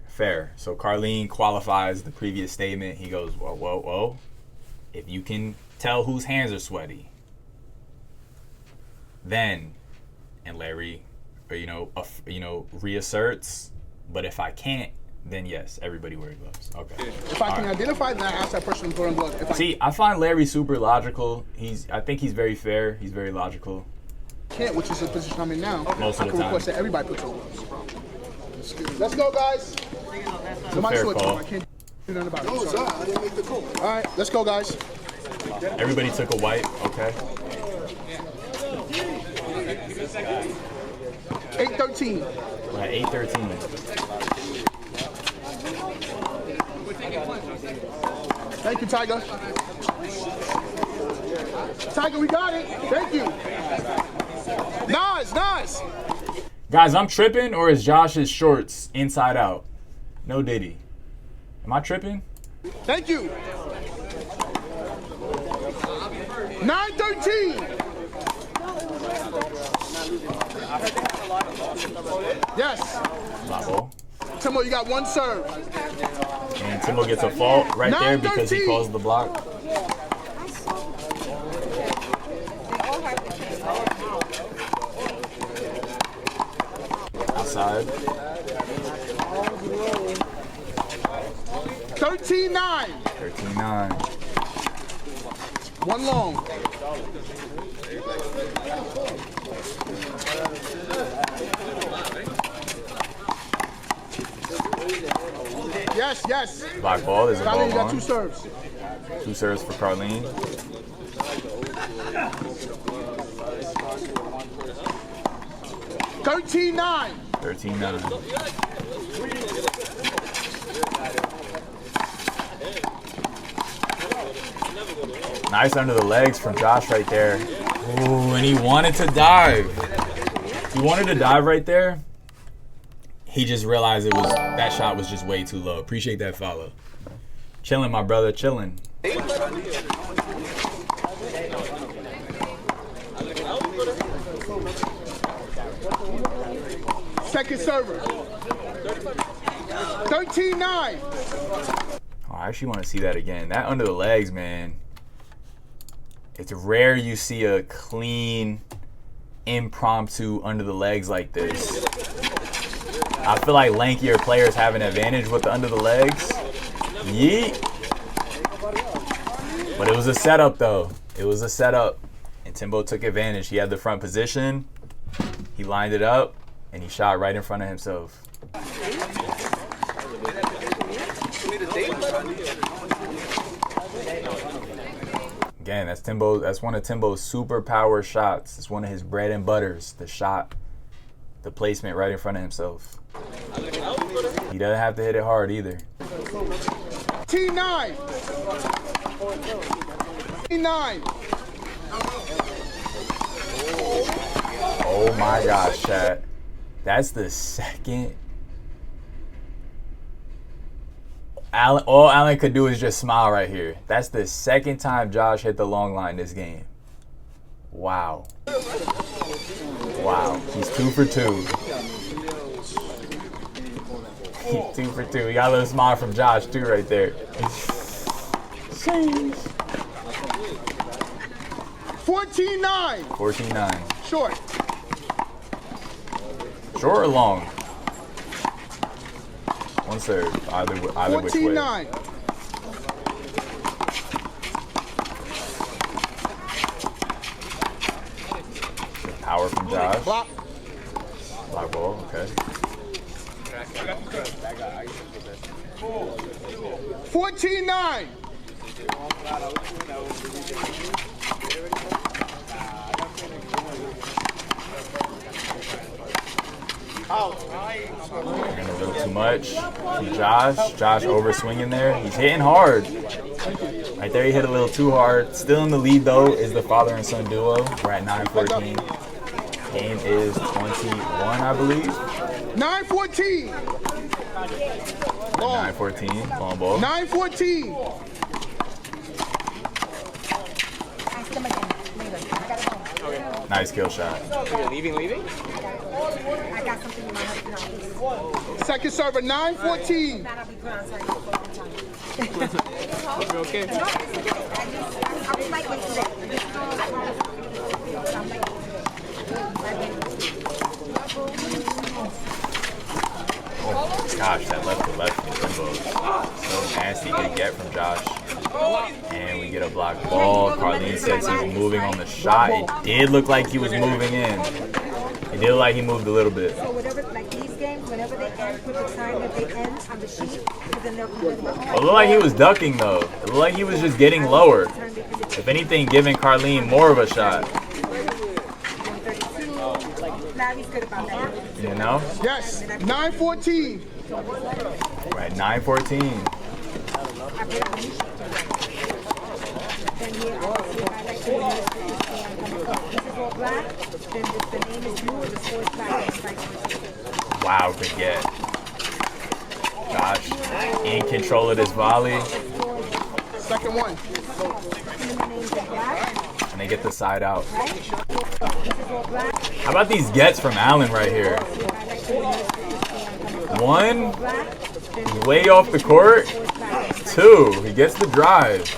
Speaker 1: So CARLIN qualifies the previous statement. He goes, whoa. If you can tell whose hands are sweaty, then, and Larry, reasserts. But if I can't, then yes, everybody wear gloves. Okay.
Speaker 3: If I can identify, then I ask that person to put on gloves.
Speaker 1: See, I find Larry super logical. I think he's very fair. He's very logical.
Speaker 3: Can't, which is the position I'm in now.
Speaker 1: Most
Speaker 3: I
Speaker 1: of
Speaker 3: can
Speaker 1: the time.
Speaker 3: request that everybody puts on gloves. Let's go, guys.
Speaker 1: It's a fair call.
Speaker 3: I can't do nothing about it. No, sir, I didn't make the call. All right, let's go, guys.
Speaker 1: Everybody took a white. Okay.
Speaker 3: 813.
Speaker 1: We're at 8-13.
Speaker 3: Thank you, Tiger. Tiger, we got it. Thank you. Nice.
Speaker 1: Guys, I'm tripping, or is Josh's shorts inside out? No Diddy. Am I tripping?
Speaker 3: Thank you. 913. Yes.
Speaker 1: Bravo.
Speaker 3: Timbo, you got one serve.
Speaker 1: And Timbo gets a fault right there because he
Speaker 3: 9-13.
Speaker 1: calls the block. Outside.
Speaker 3: 13-9.
Speaker 1: 13-9.
Speaker 3: One long. Yes.
Speaker 1: Black ball. There's a
Speaker 3: CARLIN,
Speaker 1: ball
Speaker 3: you got
Speaker 1: on.
Speaker 3: 2 serves.
Speaker 1: 2 serves for CARLIN.
Speaker 3: 13-9.
Speaker 1: 13-9. Nice under the legs from Josh right there. Ooh, and he wanted to dive. He wanted to dive right there. He just realized that shot was just way too low. Appreciate that follow. Chilling, my brother, chilling.
Speaker 3: Second server. 13-9.
Speaker 1: Oh, I actually want to see that again. That under the legs, man. It's rare you see a clean, impromptu under the legs like this. I feel like lankier players have an advantage with the under the legs. Yeet. But it was a setup, though. It was a setup. And Timbo took advantage. He had the front position. He lined it up. And he shot right in front of himself. Again, that's Timbo. That's one of Timbo's superpower shots. It's one of his bread and butters. The shot, the placement right in front of himself. He doesn't have to hit it hard either.
Speaker 3: T9. T9.
Speaker 1: Oh my gosh, chat. That's the second. All Allen could do is just smile right here. That's the second time Josh hit the long line this game. Wow. Wow. He's 2 for 2. He's 2 for 2. We got a little smile from Josh too right there.
Speaker 3: 14-9.
Speaker 1: 14-9.
Speaker 3: Short.
Speaker 1: Short or long? One serve, either which way.
Speaker 3: 14-9.
Speaker 1: Power from Josh.
Speaker 3: Block.
Speaker 1: Block ball, okay.
Speaker 3: 14-9.
Speaker 1: And a little too much. Josh over swinging there. He's hitting hard. Right there, he hit a little too hard. Still in the lead though is the father and son duo. We're at 9-14. Game is 21, I believe.
Speaker 3: 9-14.
Speaker 1: 9-14. Long ball.
Speaker 3: 9-14.
Speaker 1: Nice kill shot.
Speaker 5: Leaving?
Speaker 4: I got something in my head.
Speaker 3: Second server, 9-14.
Speaker 5: You okay?
Speaker 4: I was like,
Speaker 1: Oh gosh, that left to left from Timbo. So nasty good get from Josh. And we get a block ball. Carlin says he's moving on the shot. It did look like he was moving in. It did look like he moved a little bit.
Speaker 4: so whatever, like these games, whenever they end, put the time that they end on the sheet, because then they'll come with
Speaker 1: It looked like he was ducking though. It looked like he was just getting lower. If anything, giving Carlin more of a shot.
Speaker 4: 132. Larry's good about that.
Speaker 1: You know?
Speaker 3: Yes, 9-14.
Speaker 1: We're at 9-14.
Speaker 4: Then here, I see I like to this is all black, then the name is blue and the score is black.
Speaker 1: Wow, good get. Josh in control of this volley.
Speaker 3: Second one.
Speaker 1: And they get the side out. How about these gets from Allen right here? One, way off the court. Two, he gets the drive.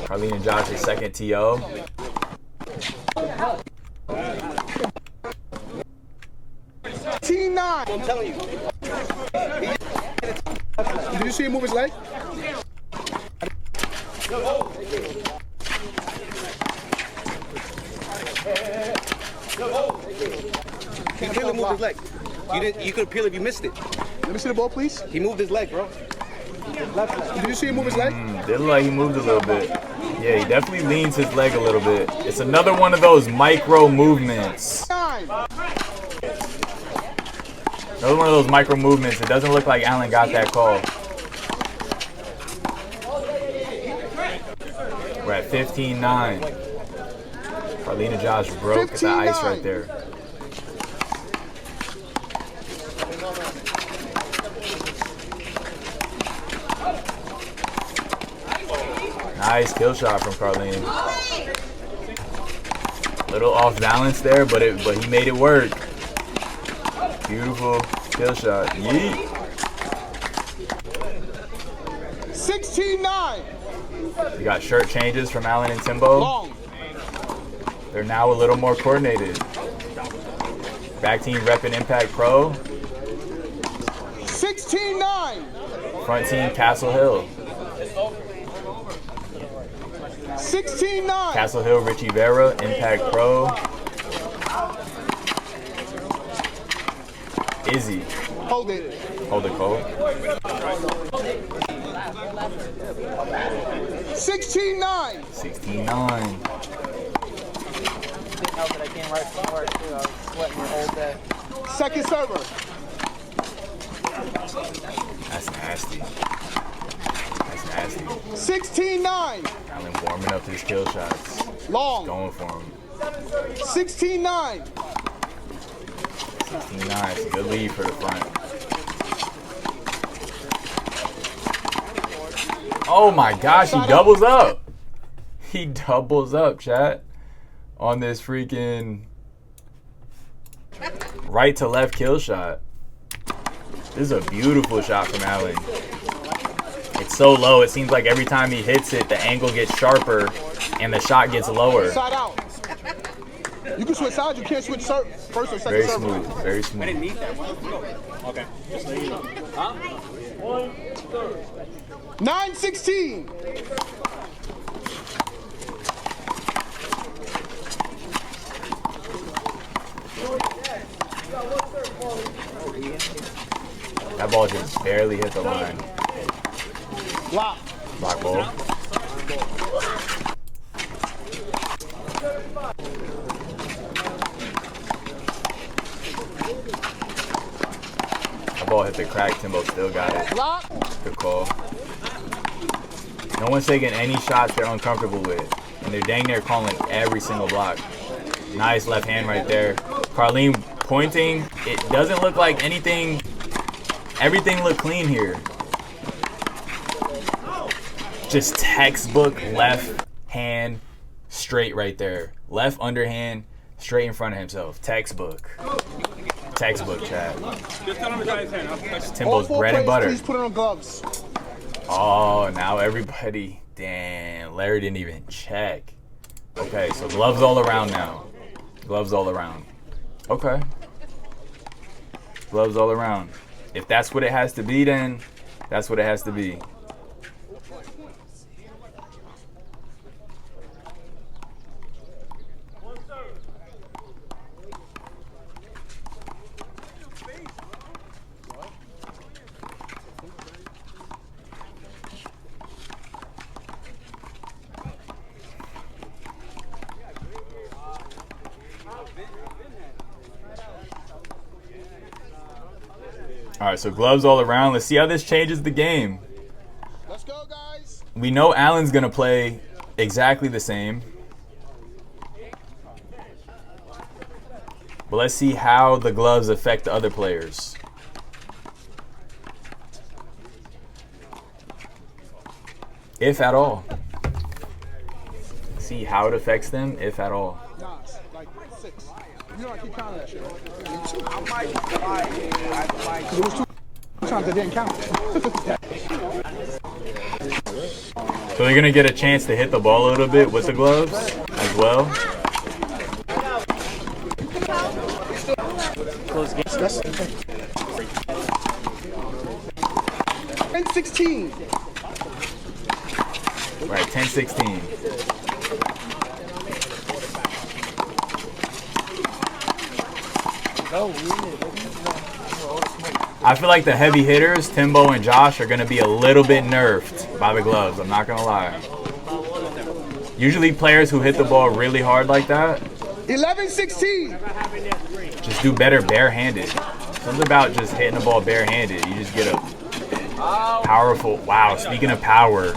Speaker 1: Carlin and Josh's second TO.
Speaker 3: T9. I'm telling you. Did you see him move his leg?
Speaker 6: He clearly moved his leg. You could appeal if you missed it.
Speaker 3: Let me see the ball, please.
Speaker 6: He moved his leg, bro.
Speaker 3: Did you see him move his leg?
Speaker 1: Did look like he moved a little bit. Yeah, he definitely leans his leg a little bit. It's another one of those micro movements.
Speaker 3: 9.
Speaker 1: Another one of those micro movements. It doesn't look like Allen got that call. We're at 15-9. Carlin and Josh broke the ice right there. Nice kill shot from Carlin. Little off balance there, but he made it work. Beautiful kill shot. Yeet.
Speaker 3: 16-9.
Speaker 1: We got shirt changes from Allen and TIMBO.
Speaker 3: Long.
Speaker 1: They're now a little more coordinated. Back team repping Impact Pro.
Speaker 3: 16-9.
Speaker 1: Front team Castle Hill.
Speaker 3: 16-9.
Speaker 1: Castle Hill Richie Vera, Impact Pro. Izzy.
Speaker 3: Hold it.
Speaker 1: Hold it, Cole.
Speaker 3: 16-9.
Speaker 1: 16-9.
Speaker 3: Second server.
Speaker 1: That's nasty. That's nasty.
Speaker 3: 16-9.
Speaker 1: Allen warming up his kill shots.
Speaker 3: Long.
Speaker 1: Going for him.
Speaker 3: 16-9.
Speaker 1: 16-9. It's a good lead for the front. Oh my gosh, he doubles up. He doubles up, chat, on this freaking right to left kill shot. This is a beautiful shot from Allen. It's so low, it seems like every time he hits it, the angle gets sharper and the shot gets lower.
Speaker 3: Side out. You can switch sides, you can't switch first or second
Speaker 1: Very
Speaker 3: server.
Speaker 1: smooth, very smooth.
Speaker 7: I didn't need that one. Okay. Just so you know. Huh?
Speaker 3: 9-16.
Speaker 1: That ball just barely hit the line.
Speaker 3: Block.
Speaker 1: Block ball. That ball hit the crack. TIMBO still got it.
Speaker 3: Block.
Speaker 1: Good call. No one's taking any shots they're uncomfortable with. And they're dang near calling every single block. Nice left hand right there. Carlin pointing. It doesn't look like anything. Everything looked clean here. Just textbook left hand straight right there. Left underhand straight in front of himself. Textbook. Textbook, chat.
Speaker 7: Just tell him to try his hand.
Speaker 1: It's TIMBO's bread and butter.
Speaker 3: Please put it on gloves.
Speaker 1: Oh, now everybody. Damn, Larry didn't even check. Okay, so gloves all around now. Gloves all around. Okay. Gloves all around. If that's what it has to be, then that's what it has to be. All right, so gloves all around. Let's see how this changes the game.
Speaker 3: Let's go, guys.
Speaker 1: We know Allen's going to play exactly the same. But let's see how the gloves affect the other players. If at all. See how it affects them, if at all.
Speaker 3: Nah, like 6. You know I keep counting that shit, right? Because it was 2 times I didn't count.
Speaker 1: So they're going to get a chance to hit the ball a little bit with the gloves as well.
Speaker 5: Close game.
Speaker 3: 10-16.
Speaker 1: Right, 10-16. I feel like the heavy hitters, Timbo and Josh, are going to be a little bit nerfed by the gloves. I'm not going to lie. Usually players who hit the ball really hard like that
Speaker 3: 11-16.
Speaker 1: just do better barehanded. Something about just hitting the ball barehanded. You just get a powerful, wow, speaking of power,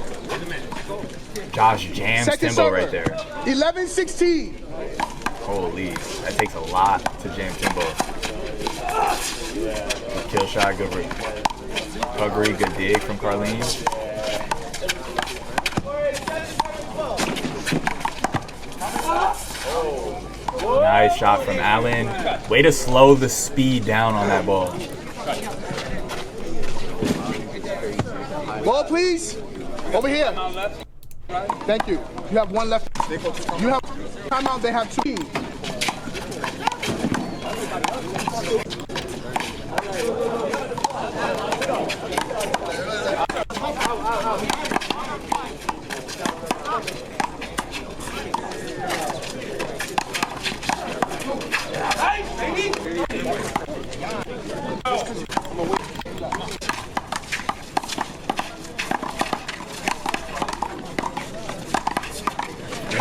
Speaker 1: Josh jams Timbo right there.
Speaker 3: 11-16.
Speaker 1: Holy, that takes a lot to jam Timbo. Good kill shot, good recovery, good dig from CARLIN. Nice shot from ALLAN. Way to slow the speed down on that ball.
Speaker 3: Ball, please. Over here. Thank you. You have one left. You have timeout. They have 2.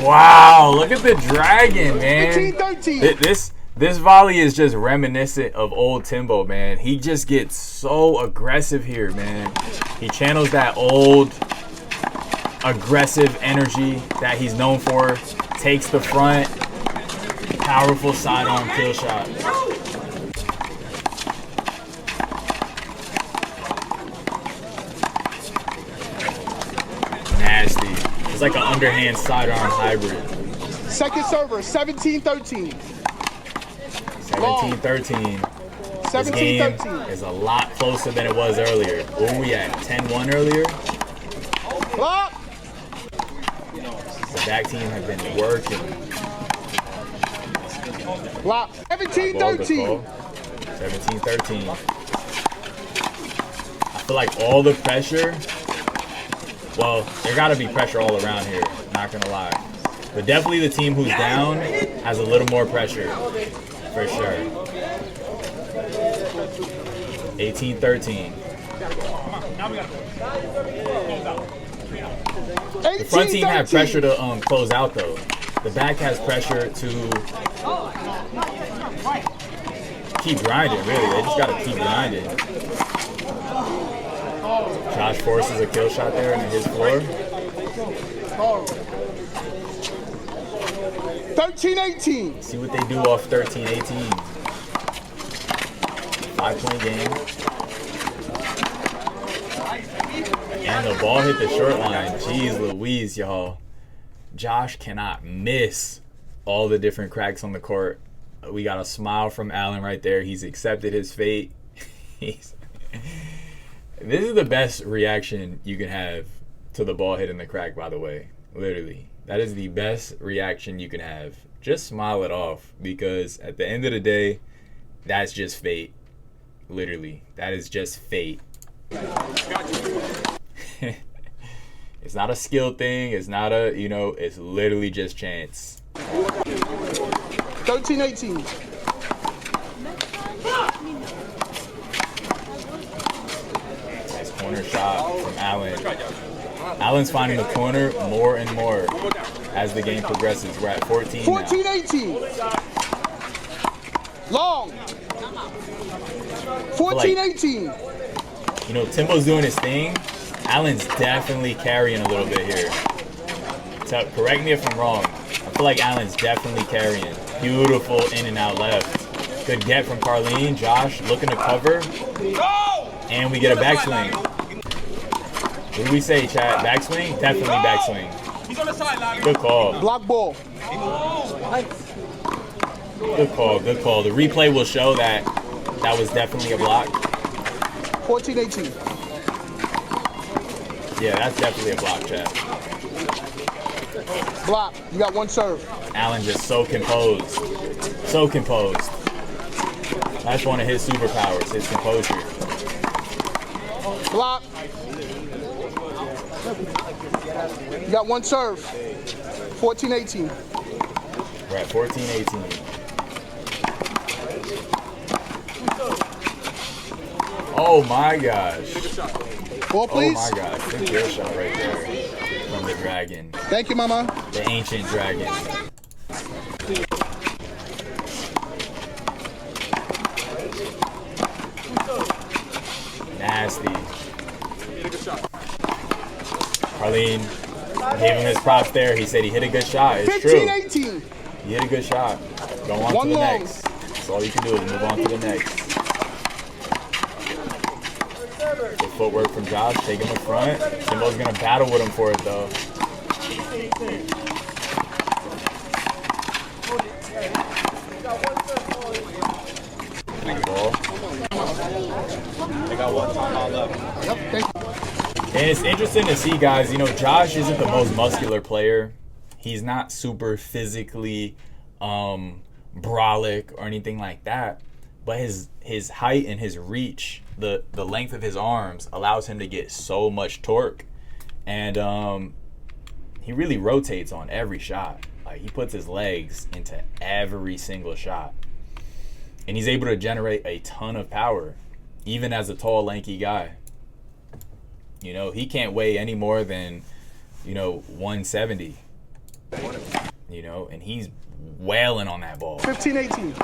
Speaker 1: Wow, look at the dragon, man.
Speaker 3: 15-13.
Speaker 1: This volley is just reminiscent of old Timbo, man. He just gets so aggressive here, man. He channels that old aggressive energy that he's known for. Takes the front. Powerful sidearm kill shot. Nasty. It's like an underhand sidearm hybrid.
Speaker 3: Second server, 17-13.
Speaker 1: 17-13. This game is a lot closer than it was earlier. Where were we at? 10-1 earlier?
Speaker 3: Block.
Speaker 1: The back team have been working.
Speaker 3: Block. 17-13.
Speaker 1: 17-13. I feel like all the pressure, well, there got to be pressure all around here, not going to lie. But definitely the team who's down has a little more pressure, for sure. 18-13. The front team had pressure to close out, though. The back has pressure to keep grinding, really. They just got to keep grinding. Josh forces a kill shot there into his floor.
Speaker 3: 13-18.
Speaker 1: See what they do off 13-18. 5-point game. And the ball hit the short line. Jeez Louise, y'all. Josh cannot miss all the different cracks on the court. We got a smile from ALLAN right there. He's accepted his fate. This is the best reaction you can have to the ball hitting the crack, by the way. Literally. That is the best reaction you can have. Just smile it off, because at the end of the day, that's just fate. Literally. That is just fate. It's not a skill thing. It's not a, it's literally just chance.
Speaker 3: 13-18.
Speaker 1: Nice corner shot from ALLAN. ALLAN's finding the corner more and more as the game progresses. We're at 14 now.
Speaker 3: 14-18. Long. 14-18.
Speaker 1: Timbo's doing his thing. ALLAN's definitely carrying a little bit here. So, correct me if I'm wrong. I feel like ALLAN's definitely carrying. Beautiful in and out left. Good get from CARLIN. Josh looking to cover. And we get a backswing. What do we say, chat? Backswing? Definitely backswing. Good call.
Speaker 3: Block ball.
Speaker 1: Good call, good call. The replay will show that that was definitely a block.
Speaker 3: 14-18.
Speaker 1: Yeah, that's definitely a block, chat.
Speaker 3: Block. You got one serve.
Speaker 1: ALLAN just so composed. So composed. That's one of his superpowers, his composure.
Speaker 3: Block. You got one serve. 14-18.
Speaker 1: We're at 14-18. Oh my gosh.
Speaker 3: Ball, please.
Speaker 1: Oh my gosh. Good kill shot right there from the dragon.
Speaker 3: Thank you, Mama.
Speaker 1: The ancient dragon. Nasty. Carlin gave him his props there. He said he hit a good shot. It's
Speaker 3: 15-18.
Speaker 1: true. He hit a good shot. Go on
Speaker 3: One
Speaker 1: to the
Speaker 3: long.
Speaker 1: next. That's all you can do is move on to the next. Good footwork from Josh. Take him in front. Timbo's going to battle with him for it, though. Good ball.
Speaker 6: They got one time left.
Speaker 3: Yep, thank you.
Speaker 1: And it's interesting to see, guys, you know, Josh isn't the most muscular player. He's not super physically brolic or anything like that. But his height and his reach, the length of his arms allows him to get so much torque. And he really rotates on every shot. Like, he puts his legs into every single shot. And he's able to generate a ton of power, even as a tall, lanky guy. You know, he can't weigh any more than, 170. You know, and he's wailing on that ball.
Speaker 3: 15-18.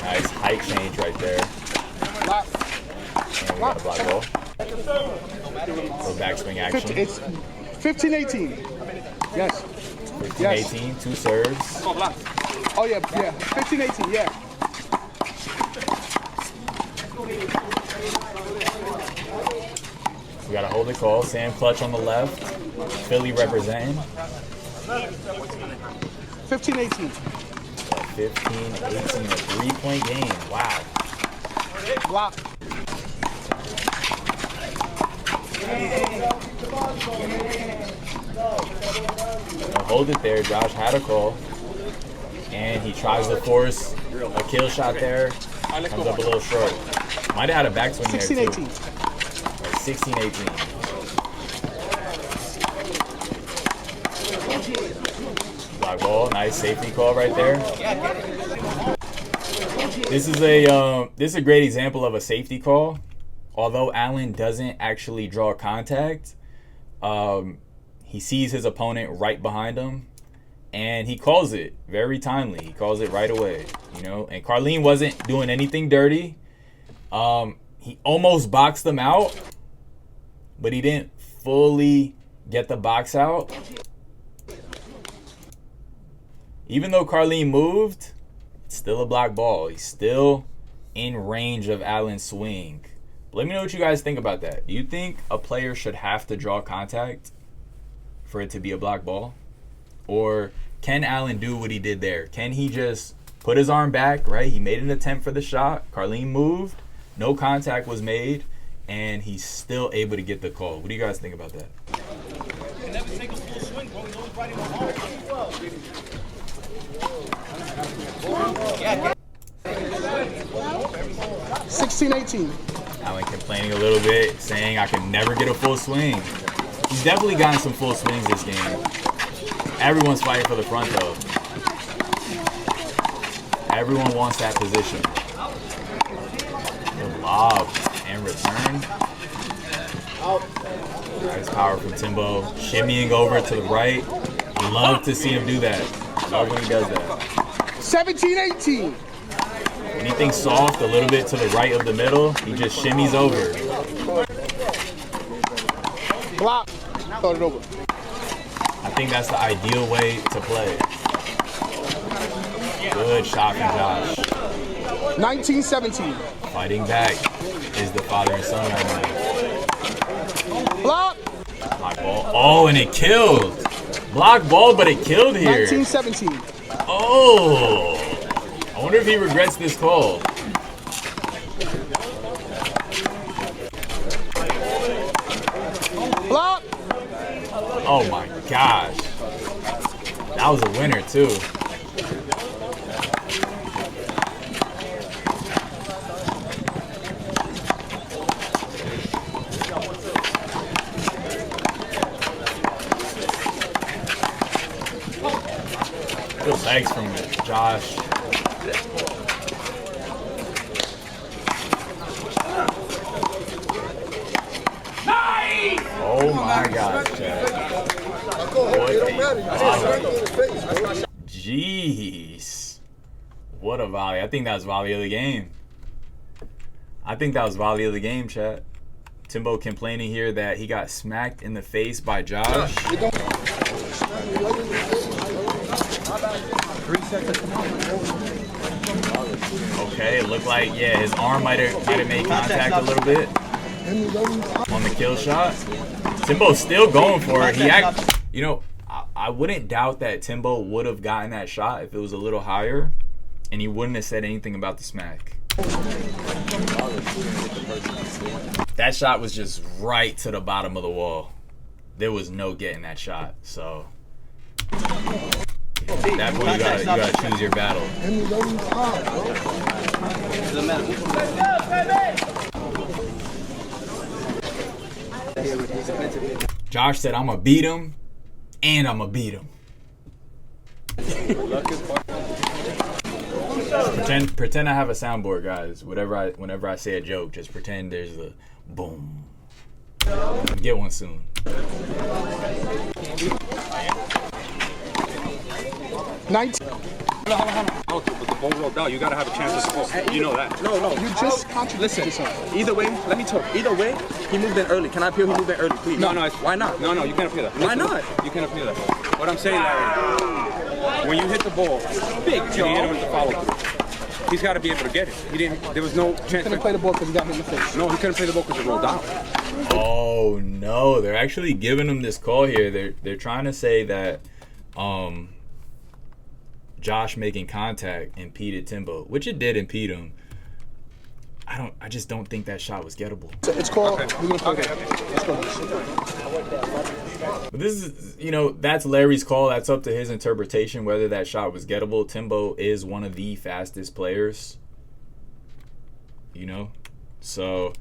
Speaker 1: Nice height change right there.
Speaker 3: Block.
Speaker 1: And we got a block ball. Little backswing action.
Speaker 3: It's 15-18. Yes.
Speaker 1: 15-18, two serves.
Speaker 3: Oh, yeah. 15-18, yeah.
Speaker 1: We got to hold the call. Sam Clutch on the left. Philly representing.
Speaker 3: 15-18.
Speaker 1: 15-18, a three-point game. Wow.
Speaker 3: Block.
Speaker 1: Hold it there. Josh had a call. And he tries to force a kill shot there. Comes up a little short. Might have had a backswing there, too.
Speaker 3: 16-18.
Speaker 1: 16-18. Block ball. Nice safety call right there. This is a great example of a safety call. Although Allen doesn't actually draw contact, he sees his opponent right behind him, and he calls it very timely. He calls it right away, And Carlin wasn't doing anything dirty. He almost boxed them out, but he didn't fully get the box out. Even though Carlin moved, it's still a block ball. He's still in range of Allen's swing. Let me know what you guys think about that. Do you think a player should have to draw contact for it to be a block ball? Or can Allen do what he did there? Can he just put his arm back, right? He made an attempt for the shot. Carlin moved. No contact was made. And he's still able to get the call. What do you guys think about that?
Speaker 3: 16-18.
Speaker 1: Allen complaining a little bit, saying I can never get a full swing. He's definitely gotten some full swings this game. Everyone's fighting for the front, though. Everyone wants that position. Good lob and return. Nice power from Timbo. Shimmying over to the right. Love to see him do that. Love when he does that.
Speaker 3: 17-18.
Speaker 1: Anything soft, a little bit to the right of the middle, he just shimmies over.
Speaker 3: Block. Start it over.
Speaker 1: I think that's the ideal way to play. Good shot from Josh.
Speaker 3: 19-17.
Speaker 1: Fighting back is the father and son right now.
Speaker 3: Block.
Speaker 1: Block ball. Oh, and it killed. Block ball, but it killed here.
Speaker 3: 19-17.
Speaker 1: Oh. I wonder if he regrets this call.
Speaker 3: Block.
Speaker 1: Oh my gosh. That was a winner too. Legs from Josh. Oh my gosh, Chad. Jeez. What a volley. I think that was volley of the game. I think that was volley of the game, Chad. Timbo complaining here that he got smacked in the face by Josh. Okay, it looked like, yeah, his arm might have made contact a little bit on the kill shot. Timbo's still going for it. You know, I wouldn't doubt that Timbo would have gotten that shot if it was a little higher, and he wouldn't have said anything about the smack. That shot was just right to the bottom of the wall. There was no getting that shot. So at that point, you gotta choose your battle. Josh said, "I'm gonna beat him, and I'm gonna beat him." Pretend I have a soundboard, guys. Whenever I say a joke, just pretend there's a boom. Get one soon.
Speaker 7: But the ball rolled out. You gotta have a chance to score. You know that.
Speaker 8: No.
Speaker 3: You just contradicted yourself.
Speaker 8: Either way, let me talk. Either way, he moved in early. Can I appeal he moved in early, please?
Speaker 7: No.
Speaker 8: Why not?
Speaker 7: No, you can't appeal that.
Speaker 8: Why not?
Speaker 7: You can't appeal that. What I'm saying, Larry, when you hit the ball, big Joe, you hit him with the follow through. He's got to be able to get it. He didn't. There was no chance.
Speaker 3: Couldn't play the ball because he got hit in the face.
Speaker 7: No, he couldn't play the ball because it rolled out.
Speaker 1: Oh no, they're actually giving him this call here. They're trying to say that Josh making contact impeded Timbo, which it did impede him. I just don't think that shot was gettable.
Speaker 3: It's called.
Speaker 7: Okay.
Speaker 3: Let's go.
Speaker 1: But this is, that's Larry's call. That's up to his interpretation whether that shot was gettable. Timbo is one of the fastest players. So,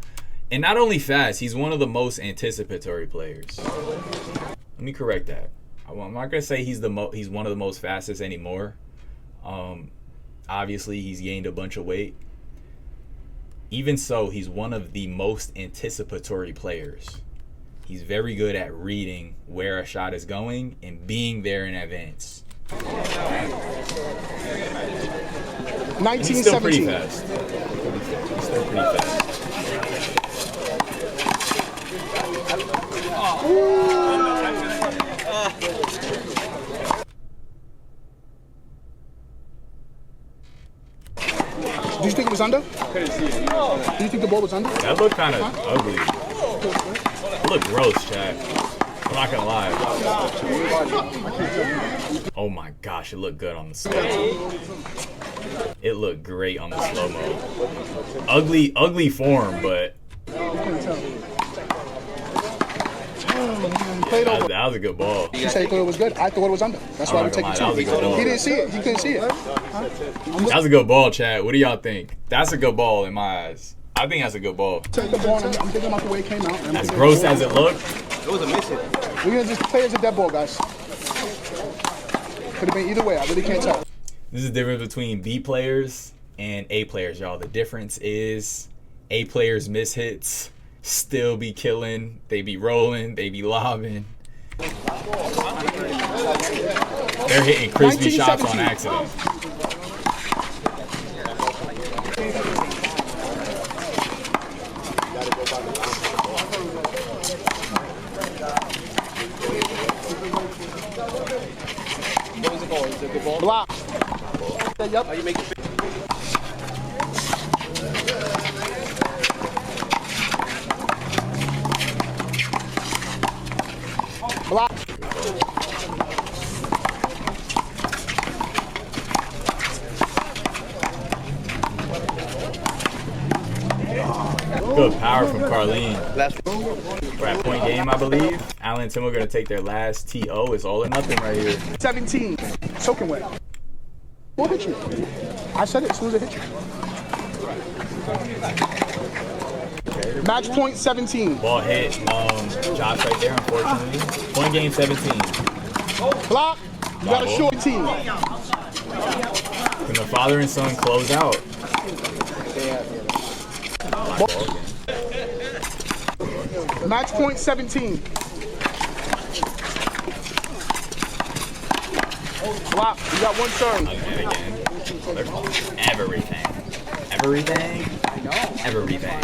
Speaker 1: and not only fast, he's one of the most anticipatory players. Let me correct that. I'm not gonna say he's one of the most fastest anymore. Obviously, he's gained a bunch of weight. Even so, he's one of the most anticipatory players. He's very good at reading where a shot is going and being there in advance.
Speaker 3: 1917.
Speaker 1: He's still pretty fast. He's still pretty fast.
Speaker 3: Do you think it was under? Do you think the ball was under?
Speaker 1: That looked kind of ugly. It looked gross, Chad. I'm not gonna lie. Oh my gosh, it looked good on the slow mo. It looked great on the slow mo. Ugly form, but that was a good ball.
Speaker 3: You say he thought it was good. I thought it was under. That's why we take it to. He didn't see it. He couldn't see it.
Speaker 1: That was a good ball, Chad. What do y'all think? That's a good ball in my eyes. I think that's a good ball.
Speaker 3: Take the ball. I'm thinking about the way it came out.
Speaker 1: As gross as it looked.
Speaker 6: It was a miss.
Speaker 3: We're gonna just play as a dead ball, guys. Could have been either way. I really can't tell.
Speaker 1: This is the difference between B players and A players, y'all. The difference is A players miss hits, still be killing, they be rolling, they be lobbing. They're hitting crispy shots on accident.
Speaker 3: Block. Yep.
Speaker 6: How you make it?
Speaker 3: Block.
Speaker 1: Good power from CARLIN. We're at point game, I believe. ALLAN and TIMBO are going to take their last TO. It's all or nothing right here.
Speaker 3: 17. Soaking wet. What hit you? I said it as soon as it hit you. Match point 17.
Speaker 1: Ball hit Josh right there, unfortunately. Point game 17.
Speaker 3: Block. You got a short team.
Speaker 1: Can the father and son close out?
Speaker 3: Match point 17. Flop, you got one serve.
Speaker 1: Again. They're calling everything. Everything? I know. Everything.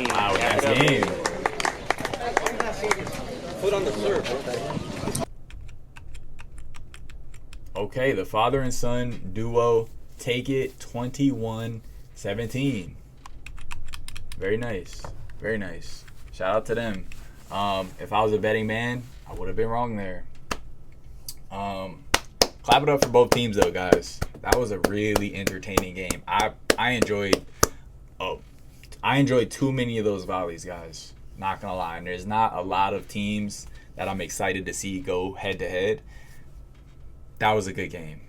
Speaker 1: Wow, that's game.
Speaker 8: Put on the serve.
Speaker 1: Okay, the father and son duo take it 21-17. Very nice. Very nice. Shout out to them. If I was a betting man, I would have been wrong there. Clap it up for both teams though, guys. That was a really entertaining game. I enjoyed too many of those volleys, guys. Not gonna lie. And there's not a lot of teams that I'm excited to see go head to head. That was a good game.